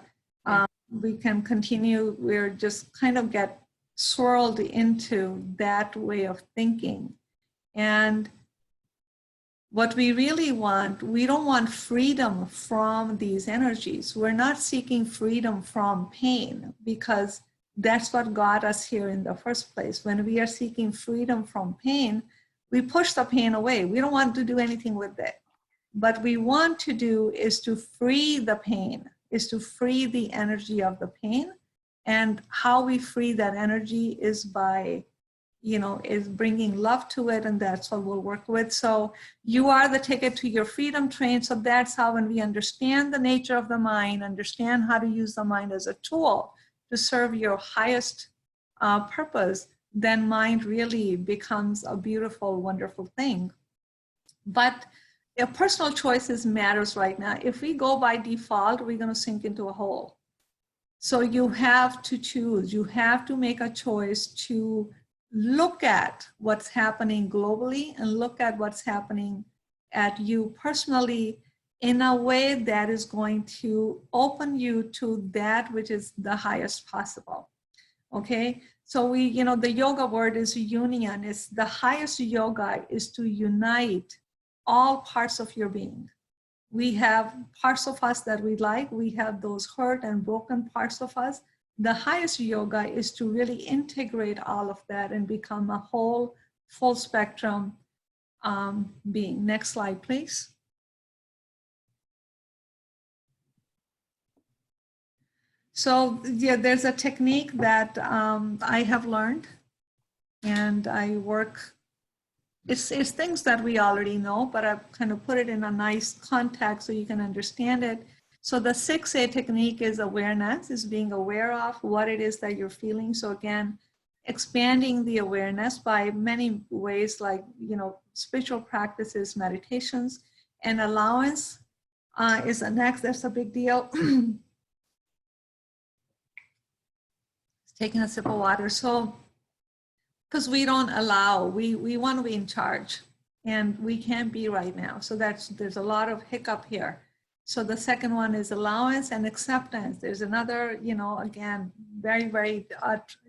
We can continue. We're just kind of get swirled into that way of thinking. And what we really want, we don't want freedom from these energies. We're not seeking freedom from pain because that's what got us here in the first place. When we are seeking freedom from pain, we push the pain away. We don't want to do anything with it. What we want to do is to free the pain, is to free the energy of the pain. And how we free that energy is by, you know, is bringing love to it, and that's what we'll work with. So you are the ticket to your freedom train. So that's how, when we understand the nature of the mind, understand how to use the mind as a tool to serve your highest purpose, then mind really becomes a beautiful, wonderful thing. But if personal choices matters right now, if we go by default, we're going to sink into a hole. So you have to choose. You have to make a choice to look at what's happening globally and look at what's happening at you personally in a way that is going to open you to that which is the highest possible. Okay, so we, you know, the yoga word is union. It's the highest yoga is to unite all parts of your being. We have parts of us that we like. We have those hurt and broken parts of us. The highest yoga is to really integrate all of that and become a whole, full spectrum being. Next slide, please. So yeah, there's a technique that I have learned, and I work, it's things that we already know, but I've kind of put it in a nice context so you can understand it. So the 6A technique is awareness, is being aware of what it is that you're feeling. So again, expanding the awareness by many ways, like, you know, spiritual practices, meditations, and allowance is the next. That's a big deal. Taking a sip of water. So, because we don't allow, we want to be in charge, and we can't be right now. So there's a lot of hiccup here. So the second one is allowance and acceptance. There's another, you know, again, very, very,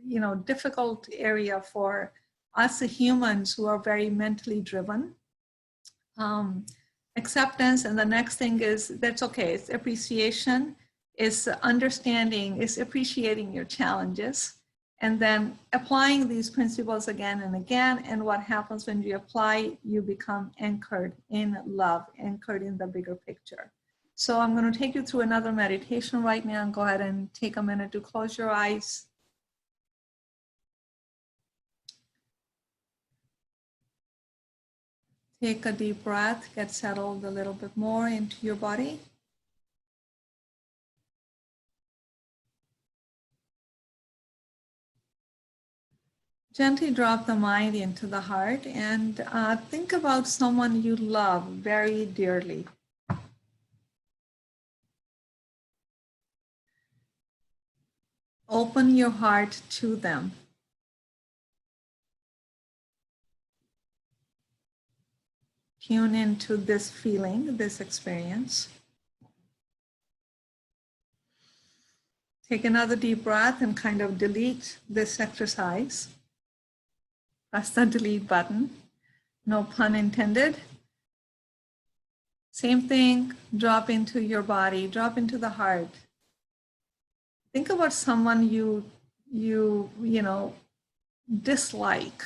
you know, difficult area for us humans who are very mentally driven. Acceptance, and the next thing is, that's okay, it's appreciation, it's understanding, it's appreciating your challenges, and then applying these principles again and again. And what happens when you apply, you become anchored in love, anchored in the bigger picture. So I'm going to take you through another meditation right now, and go ahead and take a minute to close your eyes. Take a deep breath, get settled a little bit more into your body. Gently drop the mind into the heart, and think about someone you love very dearly. Open your heart to them. Tune into this feeling, this experience. Take another deep breath and kind of delete this exercise. Press the delete button. No pun intended. Same thing, drop into your body, drop into the heart. Think about someone you know, dislike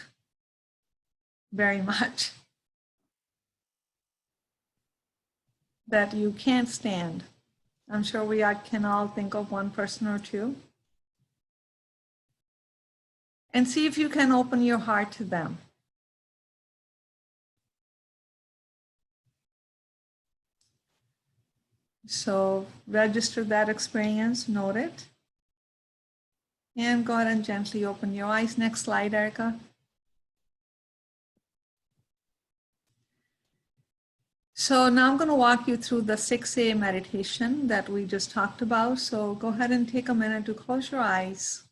very much, that you can't stand. I'm sure we can all think of one person or two. And see if you can open your heart to them. So register that experience, note it. And go ahead and gently open your eyes. Next slide, Erica. So now I'm going to walk you through the 6A meditation that we just talked about. So go ahead and take a minute to close your eyes.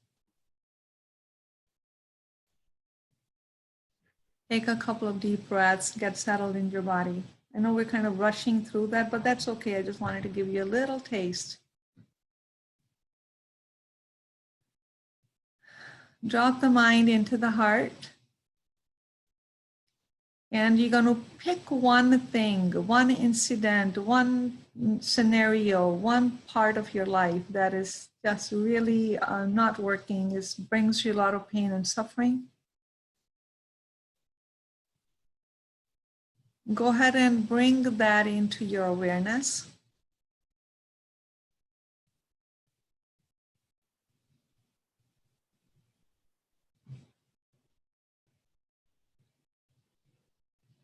Take a couple of deep breaths, get settled in your body. I know we're kind of rushing through that, but that's okay. I just wanted to give you a little taste. Drop the mind into the heart. And you're going to pick one thing, one incident, one scenario, one part of your life that is just really not working, brings you a lot of pain and suffering. Go ahead and bring that into your awareness.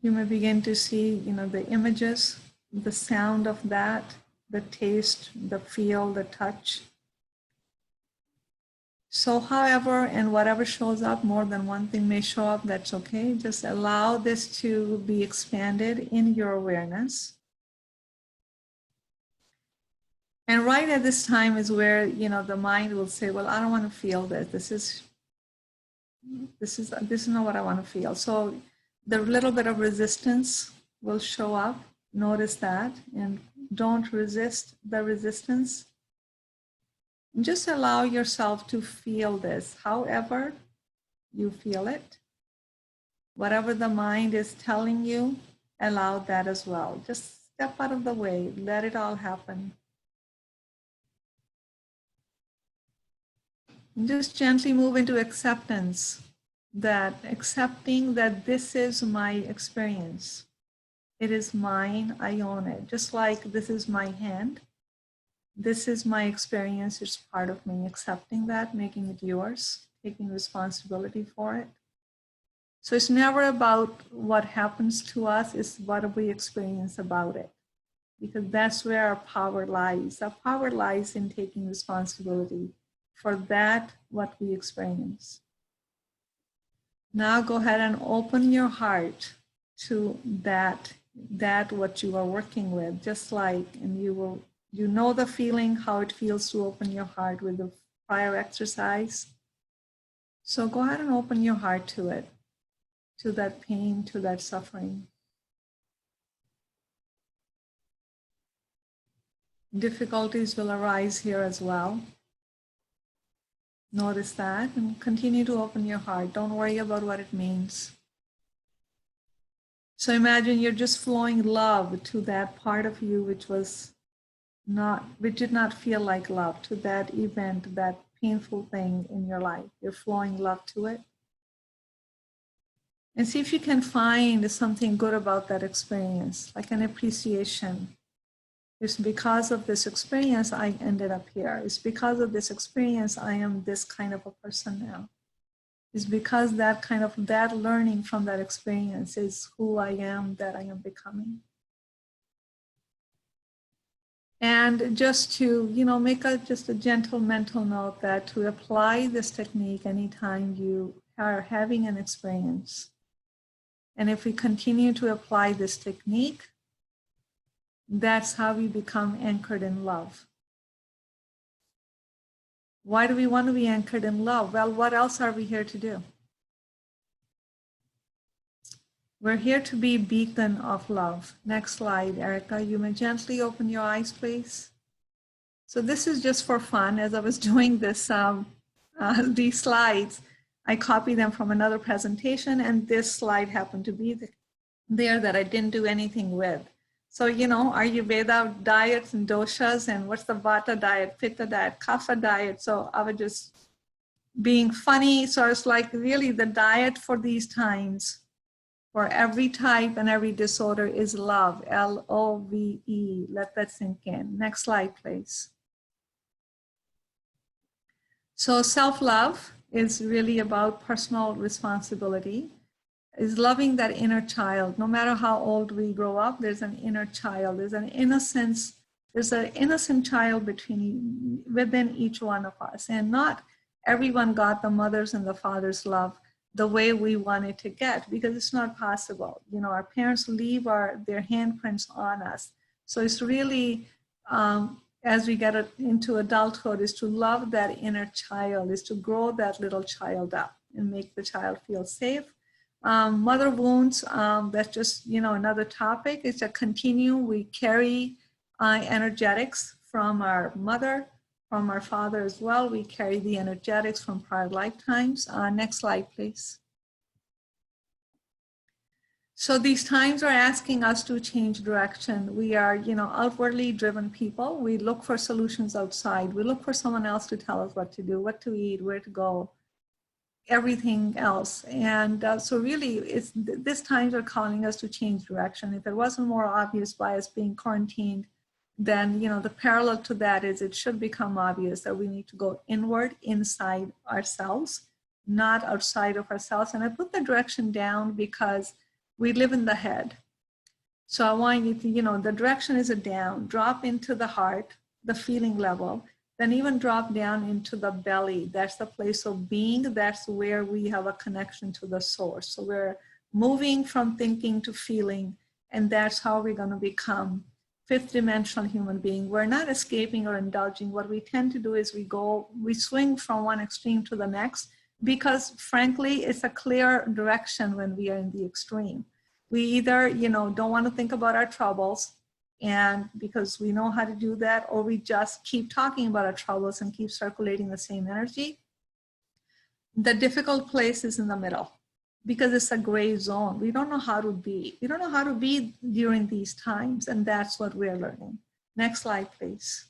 You may begin to see, the images, the sound of that, the taste, the feel, the touch. So however and whatever shows up, more than one thing may show up, that's okay. Just allow this to be expanded in your awareness. And right at this time is where, the mind will say, well, I don't want to feel this. This is not what I want to feel. So the little bit of resistance will show up. Notice that, and don't resist the resistance. Just allow yourself to feel this, however you feel it. Whatever the mind is telling you, allow that as well. Just step out of the way, let it all happen. And just gently move into acceptance, accepting that this is my experience. It is mine, I own it. Just like this is my hand. This is my experience, it's part of me. Accepting that, making it yours, taking responsibility for it. So it's never about what happens to us, it's what we experience about it. Because that's where our power lies. Our power lies in taking responsibility for that, what we experience. Now go ahead and open your heart to that what you are working with, just like, and you know the feeling, how it feels to open your heart with the prior exercise. So go ahead and open your heart to it, to that pain, to that suffering. Difficulties will arise here as well. Notice that and continue to open your heart. Don't worry about what it means. So imagine you're just flowing love to that part of you which did not feel like love, to that event, that painful thing in your life. You're flowing love to it. And see if you can find something good about that experience, like an appreciation. It's because of this experience I ended up here. It's because of this experience I am this kind of a person now. It's because that learning from that experience is who I am, that I am becoming. And just to, make just a gentle mental note that to apply this technique anytime you are having an experience. And if we continue to apply this technique, that's how we become anchored in love. Why do we want to be anchored in love? Well, what else are we here to do? We're here to be beacon of love. Next slide, Erica. You may gently open your eyes, please. So this is just for fun. As I was doing this, these slides, I copied them from another presentation, and this slide happened to be there that I didn't do anything with. So, Ayurveda diets and doshas, and what's the Vata diet, Pitta diet, Kapha diet. So I was just being funny. So it's like really the diet for these times, for every type and every disorder, is love, L-O-V-E. Let that sink in. Next slide, please. So self-love is really about personal responsibility, is loving that inner child. No matter how old we grow up, there's an inner child. There's an innocence. There's an innocent child within each one of us. And not everyone got the mother's and the father's love the way we want it to get, because it's not possible. You know, our parents leave their handprints on us. So it's really, as we get into adulthood, is to love that inner child, is to grow that little child up and make the child feel safe. Mother wounds, that's just, you know, another topic. It's a continuum. We carry energetics from our mother, from our father as well. We carry the energetics from prior lifetimes. Next slide, please. So these times are asking us to change direction. We are, you know, outwardly driven people. We look for solutions outside. We look for someone else to tell us what to do, what to eat, where to go, everything else. And so really, these times are calling us to change direction. If it wasn't more obvious by us being quarantined, then, you know, the parallel to that is it should become obvious that we need to go inward, inside ourselves, not outside of ourselves. And I put the direction down because we live in the head. So I want you to, you know, the direction is a down, drop into the heart, the feeling level, then even drop down into the belly. That's the place of being. That's where we have a connection to the source. So we're moving from thinking to feeling, and that's how we're going to become fifth dimensional human being. We're not escaping or indulging. What we tend to do is we swing from one extreme to the next, because frankly, it's a clear direction when we are in the extreme. We either, you know, don't want to think about our troubles, and because we know how to do that, or we just keep talking about our troubles and keep circulating the same energy. The difficult place is in the middle, because it's a gray zone. We don't know how to be. We don't know how to be during these times, and that's what we're learning. Next slide, please.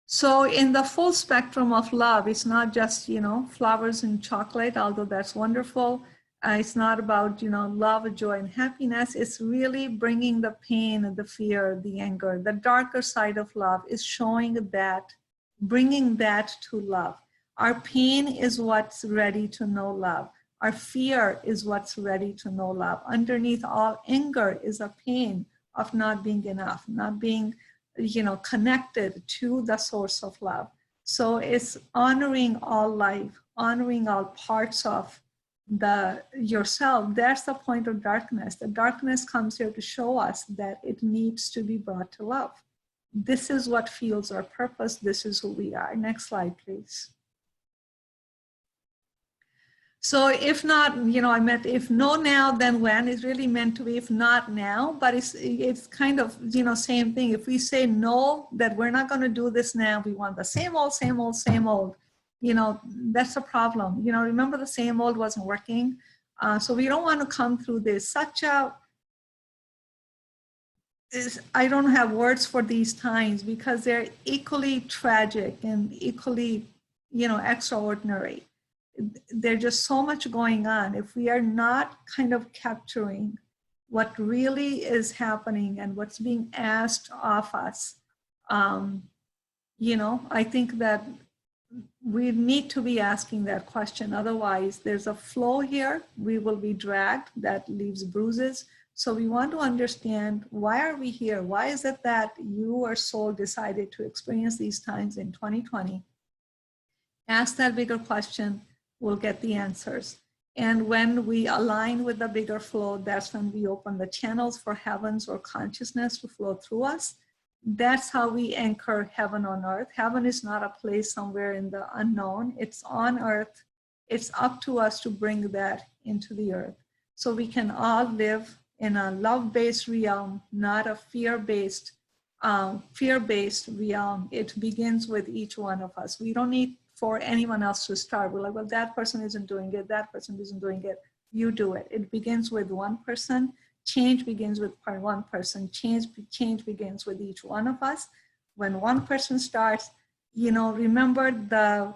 So in the full spectrum of love, it's not just, you know, flowers and chocolate, although that's wonderful. It's not about, you know, love, joy, and happiness. It's really bringing the pain, the fear, the anger. The darker side of love is showing that, bringing that to love. Our pain is what's ready to know love. Our fear is what's ready to know love. Underneath all anger is a pain of not being enough, not being, you know, connected to the source of love. So it's honoring all life, honoring all parts of yourself. That's the point of darkness. The darkness comes here to show us that it needs to be brought to love. This is what fuels our purpose. This is who we are. Next slide, please. So if not, you know, I meant if no now, then when is really meant to be if not now, but it's kind of, you know, same thing. If we say no, that we're not going to do this now, we want the same old, same old, same old, you know, that's a problem. You know, remember the same old wasn't working. So we don't want to come through this. I don't have words for these times, because they're equally tragic and equally, you know, extraordinary. There's just so much going on. If we are not kind of capturing what really is happening and what's being asked of us, you know, I think that we need to be asking that question. Otherwise, there's a flow here. We will be dragged. That leaves bruises. So we want to understand, why are we here? Why is it that you or soul decided to experience these times in 2020? Ask that bigger question. We'll get the answers. And when we align with the bigger flow, that's when we open the channels for heavens or consciousness to flow through us. That's how we anchor heaven on earth. Heaven is not a place somewhere in the unknown. It's on earth. It's up to us to bring that into the earth. So we can all live in a love-based realm, not a fear-based realm. It begins with each one of us. We don't need for anyone else to start. We're like, well, that person isn't doing it. That person isn't doing it. You do it. It begins with one person. Change begins with one person. Change begins with each one of us. When one person starts, you know, remember the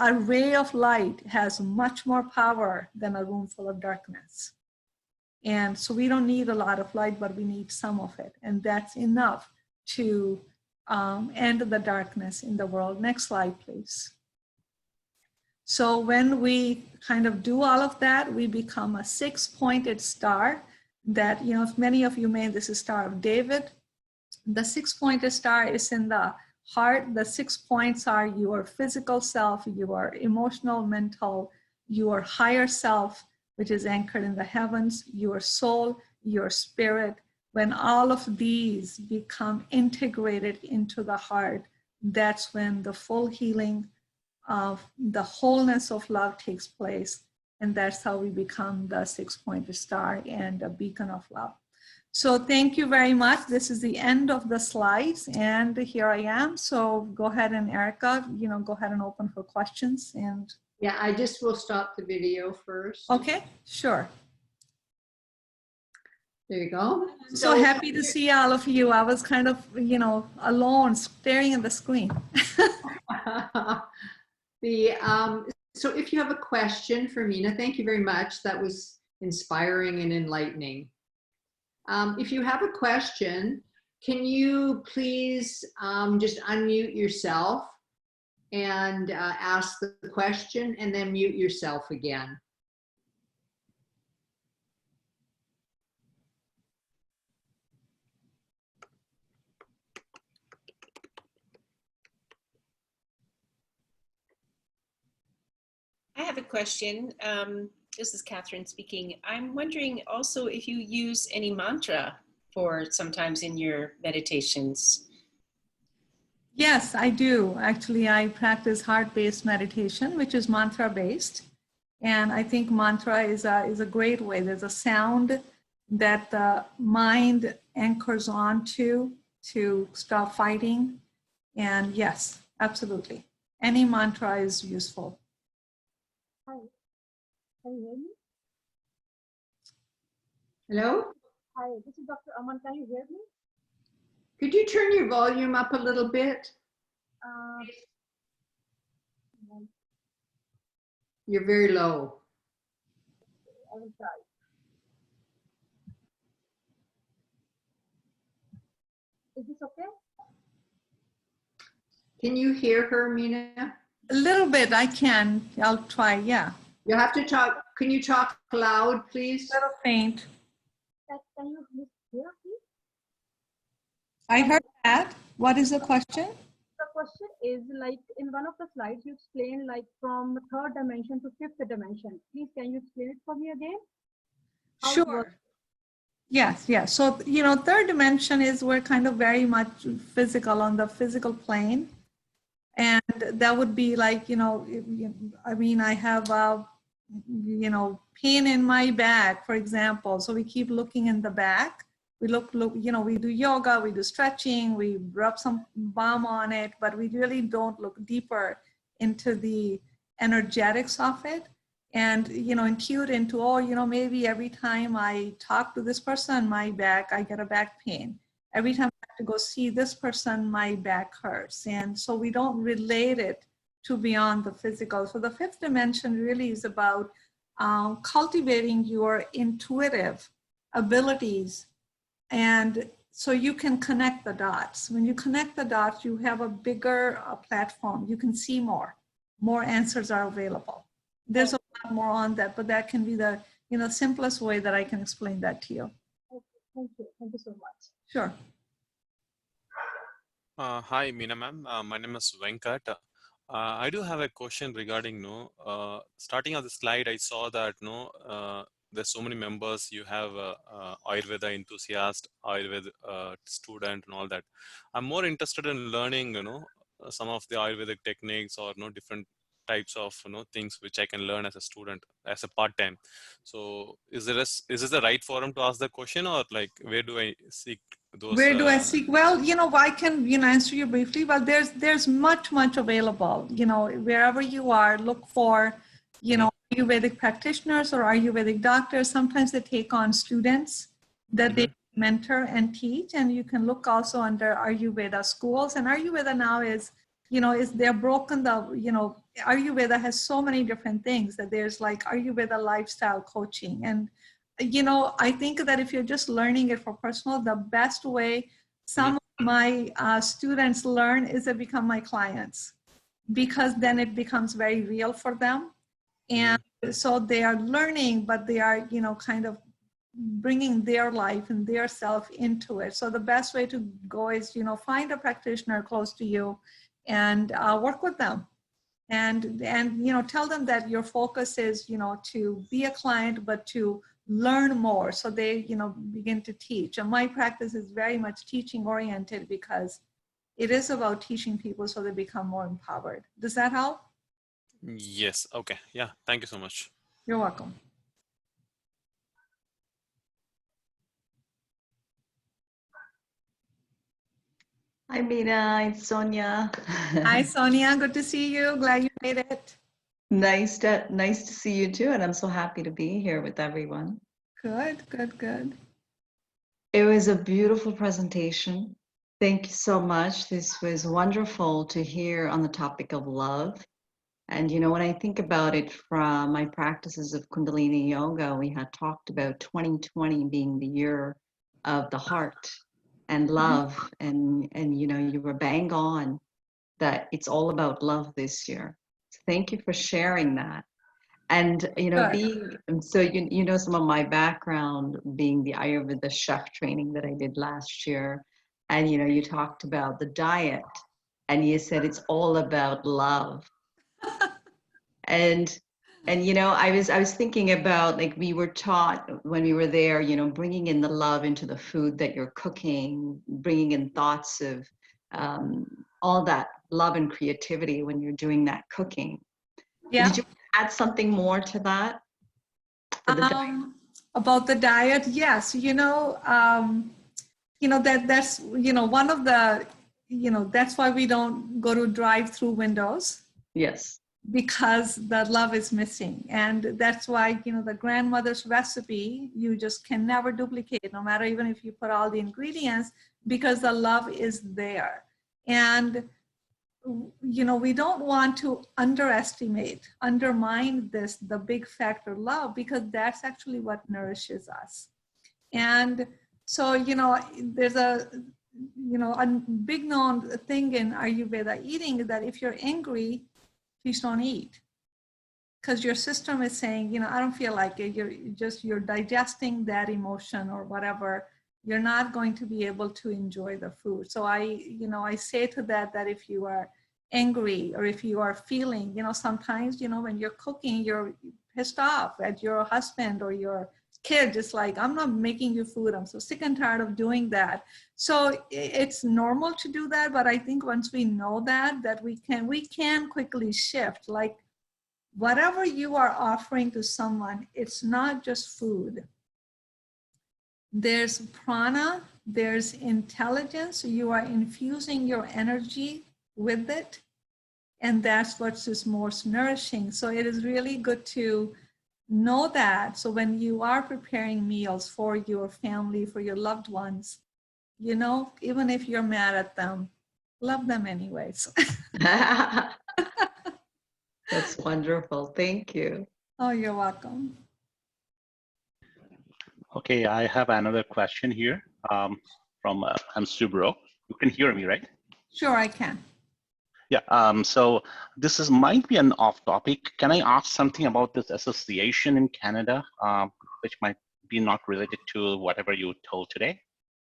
array of light has much more power than a room full of darkness. And so we don't need a lot of light, but we need some of it. And that's enough to end the darkness in the world. Next slide, please. So when we kind of do all of that, we become a 6-pointed star that, you know, if many of you made this a Star of David. The 6-pointed star is in the heart. The 6 points are your physical self, your emotional, mental, your higher self, which is anchored in the heavens, your soul, your spirit. When all of these become integrated into the heart, that's when the full healing of the wholeness of love takes place. And that's how we become the 6-pointed star and a beacon of love. So thank you very much. This is the end of the slides, and here I am. So go ahead, and Erica, go ahead and open for questions. And Yeah, I just will stop the video first. okay, sure. There you go. So happy to see all of you. I was kind of, alone staring at the screen. So if you have a question for Meena, thank you very much. That was inspiring and enlightening. If you have a question, can you please just unmute yourself and ask the question, and then mute yourself again. I have a question. This is Catherine speaking. I'm wondering also if you use any mantra for sometimes in your meditations. Yes, I do. Actually, I practice heart-based meditation, which is mantra-based. And I think mantra is a great way. There's a sound that the mind anchors onto to stop fighting. And yes, absolutely. Any mantra is useful. Hi, can you hear me? Hello? Hi, this is Dr. Aman. Can you hear me? Could you turn your volume up a little bit? You're very low. I will try. Is this okay? Can you hear her, Meena? A little bit, I can. I'll try, yeah. You'll have to talk. Can you talk loud, please? A little faint. Can you hear, please? I heard that. What is the question? The question is, like, in one of the slides, you explained like from third dimension to fifth dimension. Please, can you explain it for me again? How it works? Sure. Yes, yes. So, third dimension is we're kind of very much physical, on the physical plane. And that would be like, I mean, I have, pain in my back, for example. So we keep looking in the back. We look, we do yoga, we do stretching, we rub some balm on it, but we really don't look deeper into the energetics of it. And, intuit into, maybe every time I talk to this person, my back, I get a back pain. Every time I have to go see this person, my back hurts. And so we don't relate it to beyond the physical. So the fifth dimension really is about cultivating your intuitive abilities. And so you can connect the dots. When you connect the dots, you have a bigger platform. You can see more. More answers are available. There's a lot more on that, but that can be the simplest way that I can explain that to you. Okay, thank you. Thank you so much. Sure. Hi, Meena ma'am. My name is Venkat. I do have a question regarding starting on the slide. I saw that there's so many members. You have Ayurveda enthusiast, Ayurveda student, and all that. I'm more interested in learning, some of the Ayurvedic techniques or different types of things which I can learn as a student as a part-time. So is this the right forum to ask the question, or like where do I seek those? Where do I seek? Well, I can answer you briefly, but there's much available. Wherever you are, look for Ayurvedic practitioners or Ayurvedic doctors. Sometimes they take on students that they mentor and teach, and you can look also under Ayurveda schools. And Ayurveda now is they're broken. Ayurveda has so many different things that there's like Ayurveda lifestyle coaching. And, I think that if you're just learning it for personal, the best way some of my students learn is to become my clients, because then it becomes very real for them. And so they are learning, but they are, kind of bringing their life and their self into it. So the best way to go is, find a practitioner close to you and work with them. and you know, tell them that your focus is, you know, to be a client, but to learn more, so they, you know, begin to teach. And my practice is very much teaching oriented, because it is about teaching people so they become more empowered. Does that help? Yes. Okay. Yeah. Thank you so much. You're welcome. Hi, Meena. It's Sonia. Hi, Sonia. Good to see you. Glad you made it. Nice to see you too, and I'm so happy to be here with everyone. Good, good, good. It was a beautiful presentation. Thank you so much. This was wonderful to hear on the topic of love. And you know, when I think about it from my practices of Kundalini Yoga, we had talked about 2020 being the year of the heart and love, and you know, you were bang on that it's all about love this year. So thank you for sharing that. And you know, Good. being so you know some of my background being the Ayurveda chef training that I did last year, and you know, you talked about the diet, and you said it's all about love. and you know, I was thinking about, like, we were taught when we were there, you know, bringing in the love into the food that you're cooking, bringing in thoughts of all that love and creativity when you're doing that cooking. Yeah. Did you add something more to that? For the diet? About the diet, yes. You know, that's, you know, one of the, you know, that's why we don't go to drive-through windows. Yes. Because the love is missing. And that's why, you know, the grandmother's recipe, you just can never duplicate, no matter even if you put all the ingredients, because the love is there. And, you know, we don't want to undermine this, the big factor love, because that's actually what nourishes us. And so, you know, there's a, you know, a big known thing in Ayurveda eating is that if you're angry, please don't eat, because your system is saying, you know, I don't feel like it. You're digesting that emotion or whatever. You're not going to be able to enjoy the food. So I say to that if you are angry, or if you are feeling, you know, sometimes, you know, when you're cooking, you're pissed off at your husband or your kid, just like, I'm not making you food. I'm so sick and tired of doing that. So it's normal to do that. But I think once we know that we can quickly shift, like, whatever you are offering to someone, it's not just food. There's prana, there's intelligence. You are infusing your energy with it. And that's what's just most nourishing. So it is really good to know that. So when you are preparing meals for your family, for your loved ones, you know, even if you're mad at them, love them anyways. That's wonderful. Thank you. Oh, you're welcome. Okay, I have another question here from Subro. You can hear me, right? Sure, I can. Yeah, so this might be an off topic. Can I ask something about this association in Canada, which might be not related to whatever you told today?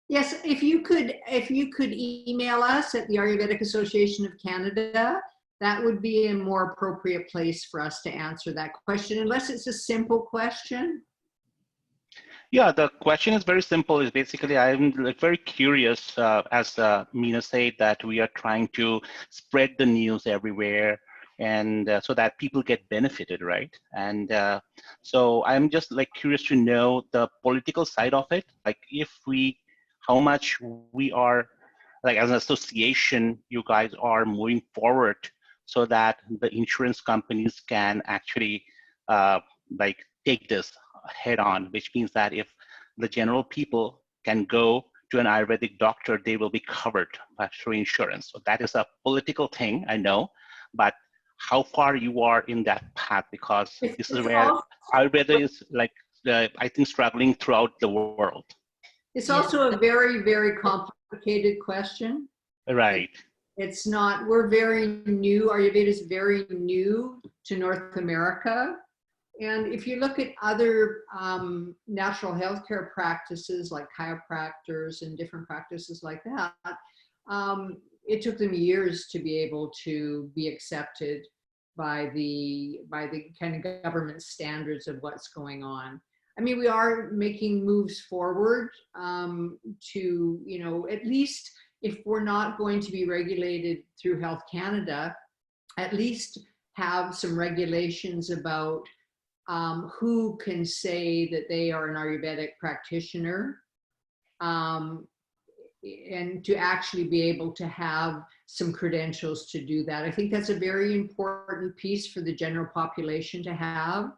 Yes, if you could email us at the Ayurvedic Association of Canada, that would be a more appropriate place for us to answer that question, unless it's a simple question. Yeah, the question is very simple. Is basically, I'm very curious, as Meena said, that we are trying to spread the news everywhere, and so that people get benefited, right? And so I'm just like curious to know the political side of it, like how much we are, like as an association, you guys are moving forward so that the insurance companies can actually like take this head on, which means that if the general people can go to an Ayurvedic doctor, they will be covered through insurance. So that is a political thing, I know, but how far you are in that path, because this is where Ayurveda is like, I think, struggling throughout the world. It's also a very, very complicated question. Right. It's not, we're very new, Ayurveda is very new to North America. And if you look at other natural healthcare practices like chiropractors and different practices like that, it took them years to be able to be accepted by the kind of government standards of what's going on. I mean, we are making moves forward to, you know, at least if we're not going to be regulated through Health Canada, at least have some regulations about who can say that they are an Ayurvedic practitioner, and to actually be able to have some credentials to do that. I think that's a very important piece for the general population to have,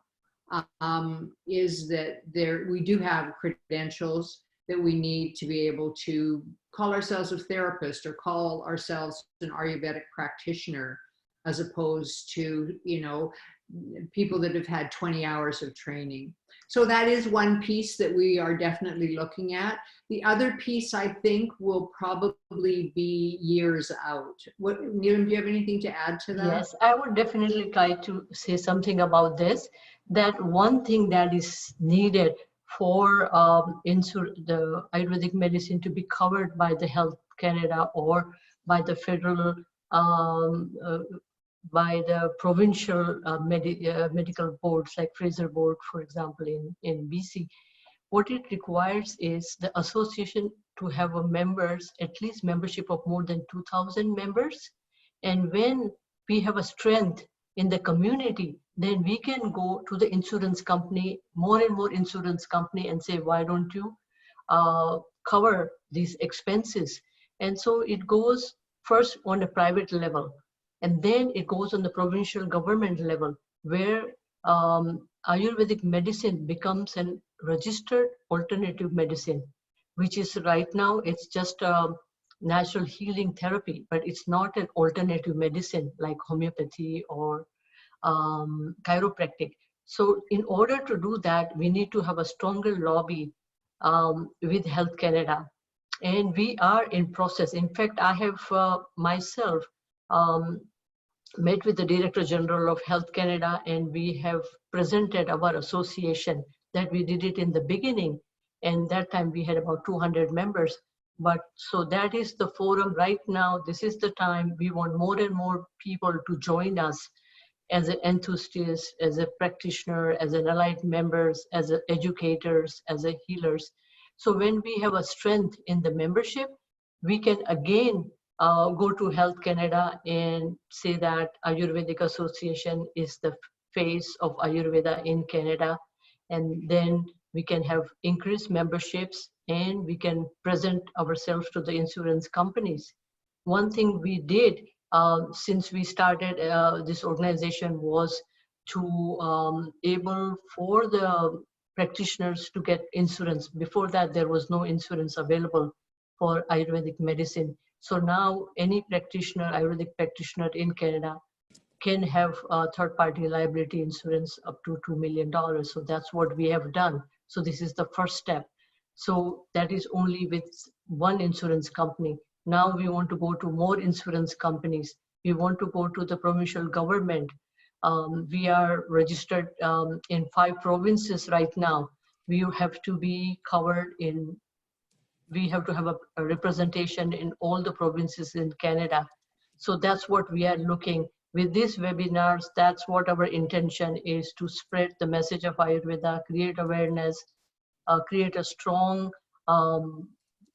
is that we do have credentials that we need to be able to call ourselves a therapist or call ourselves an Ayurvedic practitioner, as opposed to, you know, people that have had 20 hours of training. So that is one piece that we are definitely looking at. The other piece, I think, will probably be years out. What, Neelam, do you have anything to add to that? Yes, I would definitely try to say something about this. That one thing that is needed for the Ayurvedic medicine to be covered by the Health Canada or by the federal, by the provincial medical boards like Fraser Board, for example, in BC, what it requires is the association to have a members, at least membership of more than 2,000 members. And when we have a strength in the community, then we can go to the insurance company, more and more insurance company, and say, why don't you cover these expenses? And so it goes first on a private level, and then it goes on the provincial government level, where Ayurvedic medicine becomes an registered alternative medicine, which is right now, it's just a natural healing therapy, but it's not an alternative medicine like homeopathy or chiropractic. So in order to do that, we need to have a stronger lobby with Health Canada. And we are in process. In fact, I have myself met with the Director General of Health Canada, and we have presented our association that we did it in the beginning. And that time we had about 200 members. But so that is the forum right now. This is the time we want more and more people to join us as an enthusiast, as a practitioner, as an allied members, as a educators, as a healers. So when we have a strength in the membership, we can again go to Health Canada and say that Ayurvedic Association is the face of Ayurveda in Canada. And then we can have increased memberships and we can present ourselves to the insurance companies. One thing we did since we started this organization was to able for the practitioners to get insurance. Before that, there was no insurance available for Ayurvedic medicine. So now any practitioner, Ayurvedic practitioner in Canada can have third-party liability insurance up to $2 million. So that's what we have done. So this is the first step. So that is only with one insurance company. Now we want to go to more insurance companies. We want to go to the provincial government. We are registered in 5 provinces right now. We have to be covered in, we have to have a representation in all the provinces in Canada. So that's what we are looking. With these webinars, that's what our intention is, to spread the message of Ayurveda, create awareness, create a strong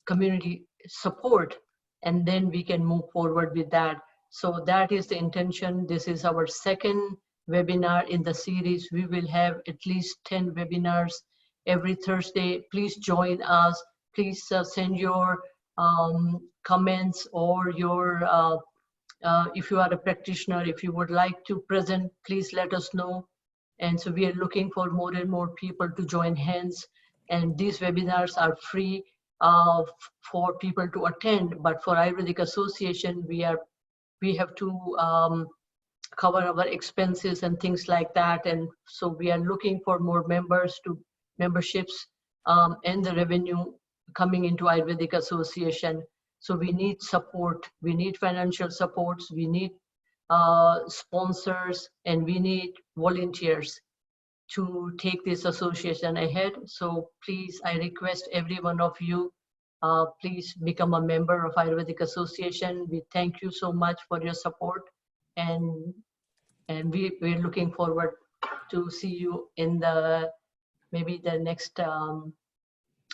community support, and then we can move forward with that. So that is the intention. This is our second webinar in the series. We will have at least 10 webinars every Thursday. Please join us. Please send your comments or your, if you are a practitioner, if you would like to present, please let us know. And so we are looking for more and more people to join hands. And these webinars are free for people to attend, but for Ayurvedic Association, we have to cover our expenses and things like that. And so we are looking for more members to memberships and the revenue coming into Ayurvedic Association. So we need support, we need financial supports, we need sponsors, and we need volunteers to take this association ahead. So please, I request every one of you, please become a member of Ayurvedic Association. We thank you so much for your support, and And we're looking forward to see you in the maybe the next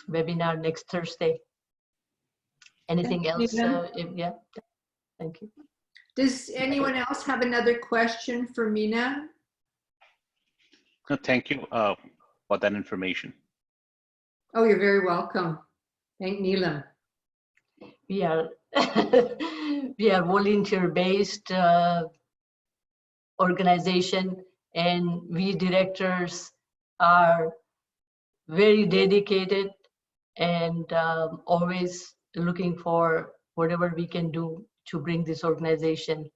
webinar next Thursday. Anything else? Yeah, thank you. Does anyone else have another question for Meena? No, thank you for that information. Oh, you're very welcome. Thank Neelam. We are we are volunteer-based organization, and we directors are very dedicated and always looking for whatever we can do to bring this organization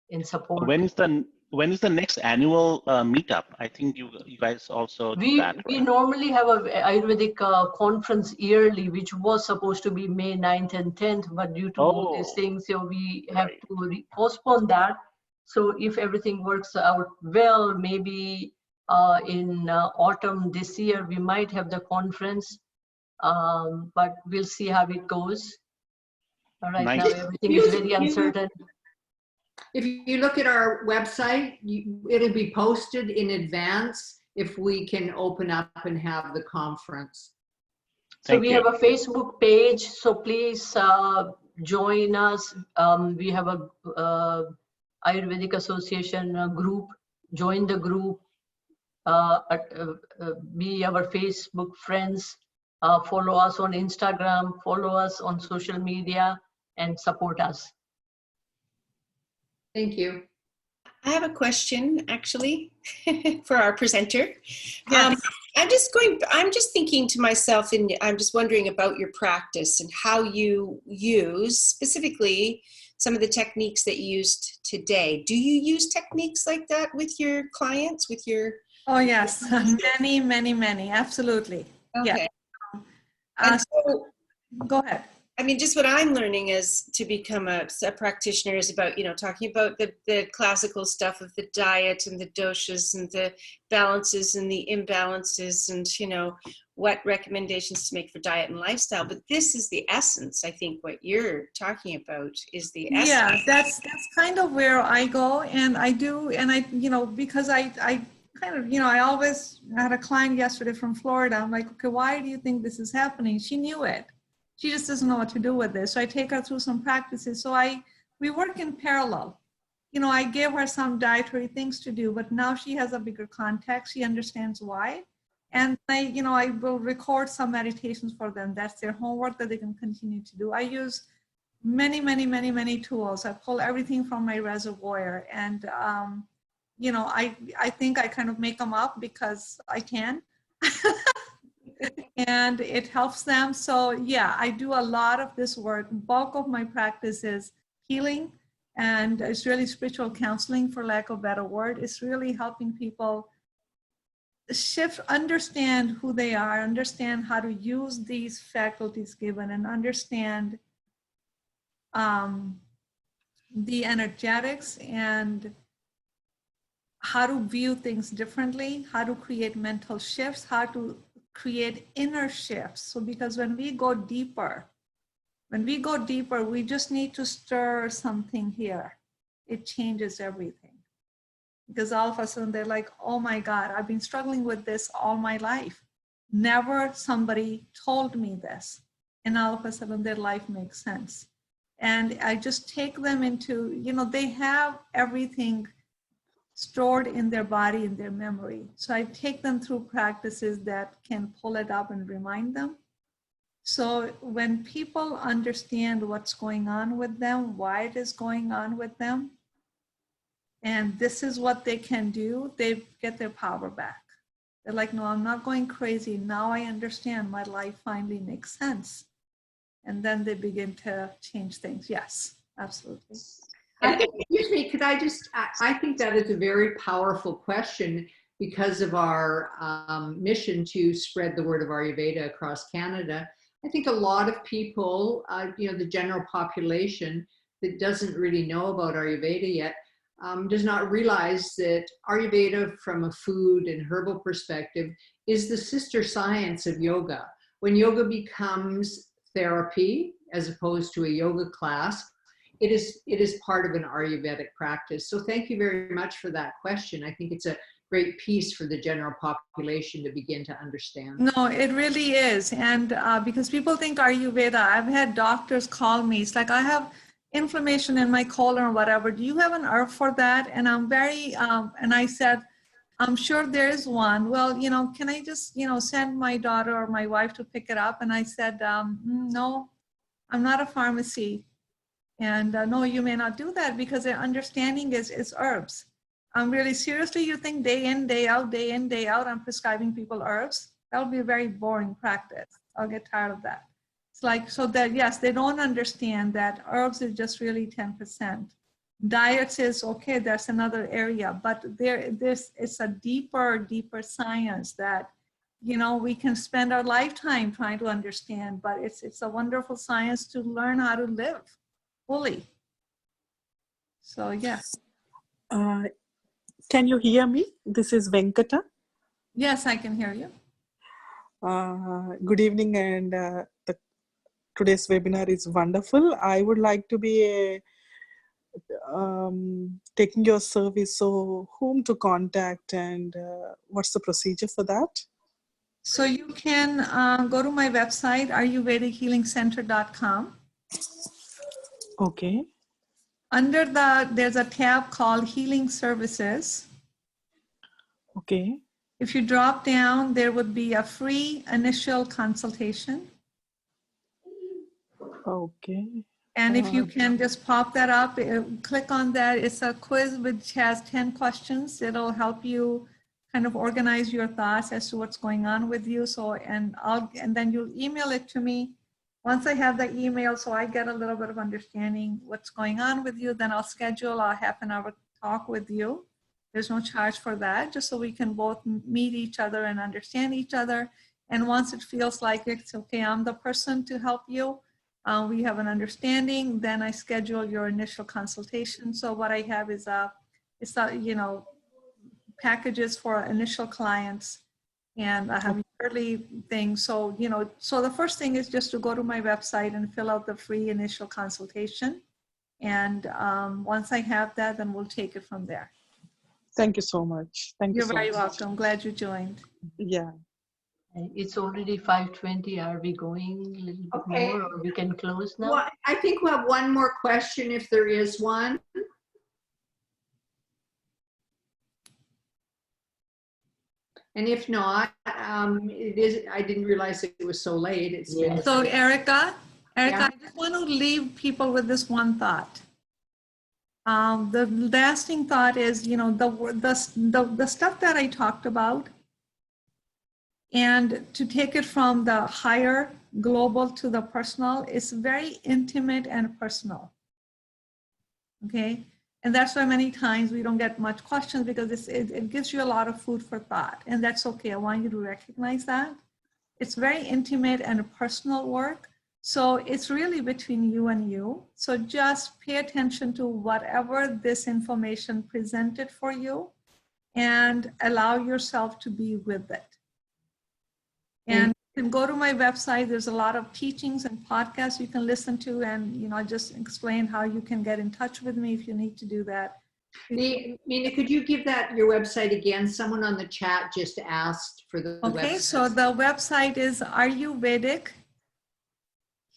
in support. When is the next annual meetup? I think you guys also do that, We right? normally have a Ayurvedic conference yearly, which was supposed to be May 9th and 10th, but due to all these things, so we have to postpone that. So if everything works out well, maybe in autumn this year, we might have the conference, but we'll see how it goes. Right now, everything is very uncertain. If you look at our website, it'll be posted in advance if we can open up and have the conference. So we have a Facebook page, so please join us. We have a Ayurvedic Association group. Join the group. Be our Facebook friends. Follow us on Instagram. Follow us on social media and support us. Thank you. I have a question actually for our presenter. Yes. I'm just thinking to myself, and I'm just wondering about your practice and how you use specifically some of the techniques that you used today. Do you use techniques like that with your clients, with your? Oh, yes. Many, absolutely. Okay. Yeah. So, go ahead. I mean, just what I'm learning is to become a practitioner is about, talking about the classical stuff of the diet and the doshas and the balances and the imbalances and, what recommendations to make for diet and lifestyle. But this is the essence. I think what you're talking about is the essence. Yeah, that's kind of where I go, and I do, and I, because I kind of, I always had a client yesterday from Florida. I'm like, okay, why do you think this is happening? She knew it. She just doesn't know what to do with this. So I take her through some practices. So we work in parallel. I gave her some dietary things to do, but now she has a bigger context. She understands why. And I will record some meditations for them. That's their homework that they can continue to do. I use many tools. I pull everything from my reservoir, and I think I kind of make them up because I can. And it helps them. So yeah, I do a lot of this work. Bulk of my practice is healing, and it's really spiritual counseling, for lack of a better word. It's really helping people shift, understand who they are, understand how to use these faculties given, and understand the energetics and how to view things differently, how to create mental shifts, how to create inner shifts. So because when we go deeper, we just need to stir something here. It changes everything. Because all of a sudden they're like, oh my God, I've been struggling with this all my life. Never somebody told me this. And all of a sudden their life makes sense. And I just take them into, they have everything stored in their body, in their memory. So I take them through practices that can pull it up and remind them. So when people understand what's going on with them, why it is going on with them, and this is what they can do, they get their power back. They're like, no, I'm not going crazy. Now I understand. My life finally makes sense. And then they begin to change things. Yes, absolutely. Excuse me, could I just, I think that is a very powerful question because of our mission to spread the word of Ayurveda across Canada. I think a lot of people, the general population that doesn't really know about Ayurveda yet, does not realize that Ayurveda from a food and herbal perspective is the sister science of yoga. When yoga becomes therapy as opposed to a yoga class, it is part of an Ayurvedic practice. So thank you very much for that question. I think it's a great piece for the general population to begin to understand. No, it really is. And because people think Ayurveda, I've had doctors call me. It's like, I have inflammation in my colon or whatever. Do you have an herb for that? And I'm very, and I said, I'm sure there is one. Well, you know, can I just, you know, send my daughter or my wife to pick it up? And I said, no, I'm not a pharmacy. And no, you may not do that because their understanding is herbs. Really seriously, you think day in, day out, I'm prescribing people herbs? That'll be a very boring practice. I'll get tired of that. It's like, so that, yes, they don't understand that herbs is just really 10%. Diets is okay, that's another area, but it's a deeper science that, you know, we can spend our lifetime trying to understand, but it's a wonderful science to learn how to live fully. So, yes. Can you hear me? This is Venkata. Yes, I can hear you. Good evening, and today's webinar is wonderful. I would like to be taking your service, so whom to contact and what's the procedure for that? So you can go to my website, ayurvedichealingcenter.com. Okay. Under there's a tab called Healing Services. Okay. If you drop down, there would be a free initial consultation. Okay. And if you can just pop that up, click on that. It's a quiz which has 10 questions. It'll help you kind of organize your thoughts as to what's going on with you. So, and then you'll email it to me. Once I have the email, so I get a little bit of understanding what's going on with you, then I'll schedule a half-an-hour talk with you. There's no charge for that, just so we can both meet each other and understand each other. And once it feels like it's okay, I'm the person to help you, we have an understanding, then I schedule your initial consultation. So what I have is you know, packages for initial clients, and I have yearly things. So, you know, so the first thing is just to go to my website and fill out the free initial consultation. And once I have that, then we'll take it from there. Thank you so much. Thank you so much. You're very welcome. Glad you joined. Yeah. It's already 5:20. Are we going a little bit more, or we can close now? Well, I think we'll have one more question if there is one. And if not, I didn't realize it was so late. It's been. So Erica, Yeah. I just want to leave people with this one thought. The lasting thought is, you know, the stuff that I talked about, and to take it from the higher global to the personal is very intimate and personal. Okay. And that's why many times we don't get much questions, because it gives you a lot of food for thought, and that's okay. I want you to recognize that. It's very intimate and personal work. So it's really between you and you. So just pay attention to whatever this information presented for you and allow yourself to be with it. And you can go to my website. There's a lot of teachings and podcasts you can listen to, and, you know, I just explain how you can get in touch with me if you need to do that. Meena, could you give that your website again? Someone on the chat just asked for the website. Okay, so the website is Ayurvedic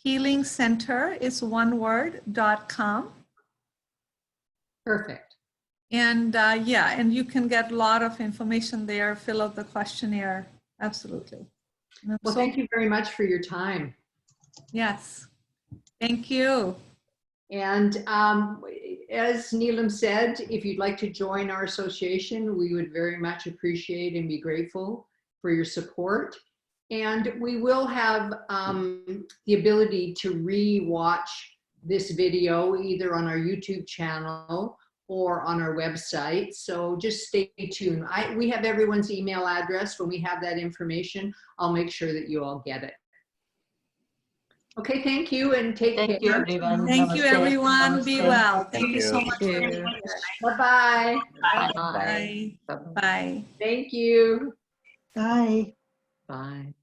Healing Center, is one word, .com. Perfect. And yeah, and you can get a lot of information there, fill out the questionnaire. Absolutely. Well, thank you very much for your time. Yes, thank you. And as Neelam said, if you'd like to join our association, we would very much appreciate and be grateful for your support. And we will have the ability to re-watch this video either on our YouTube channel or on our website. So just stay tuned. We have everyone's email address. When we have that information, I'll make sure that you all get it. Okay, thank you, and take care. Thank you, everyone. Thank you, everyone. Be well. Thank you so much. Bye-bye. Bye. Bye. Thank you. Bye. Bye.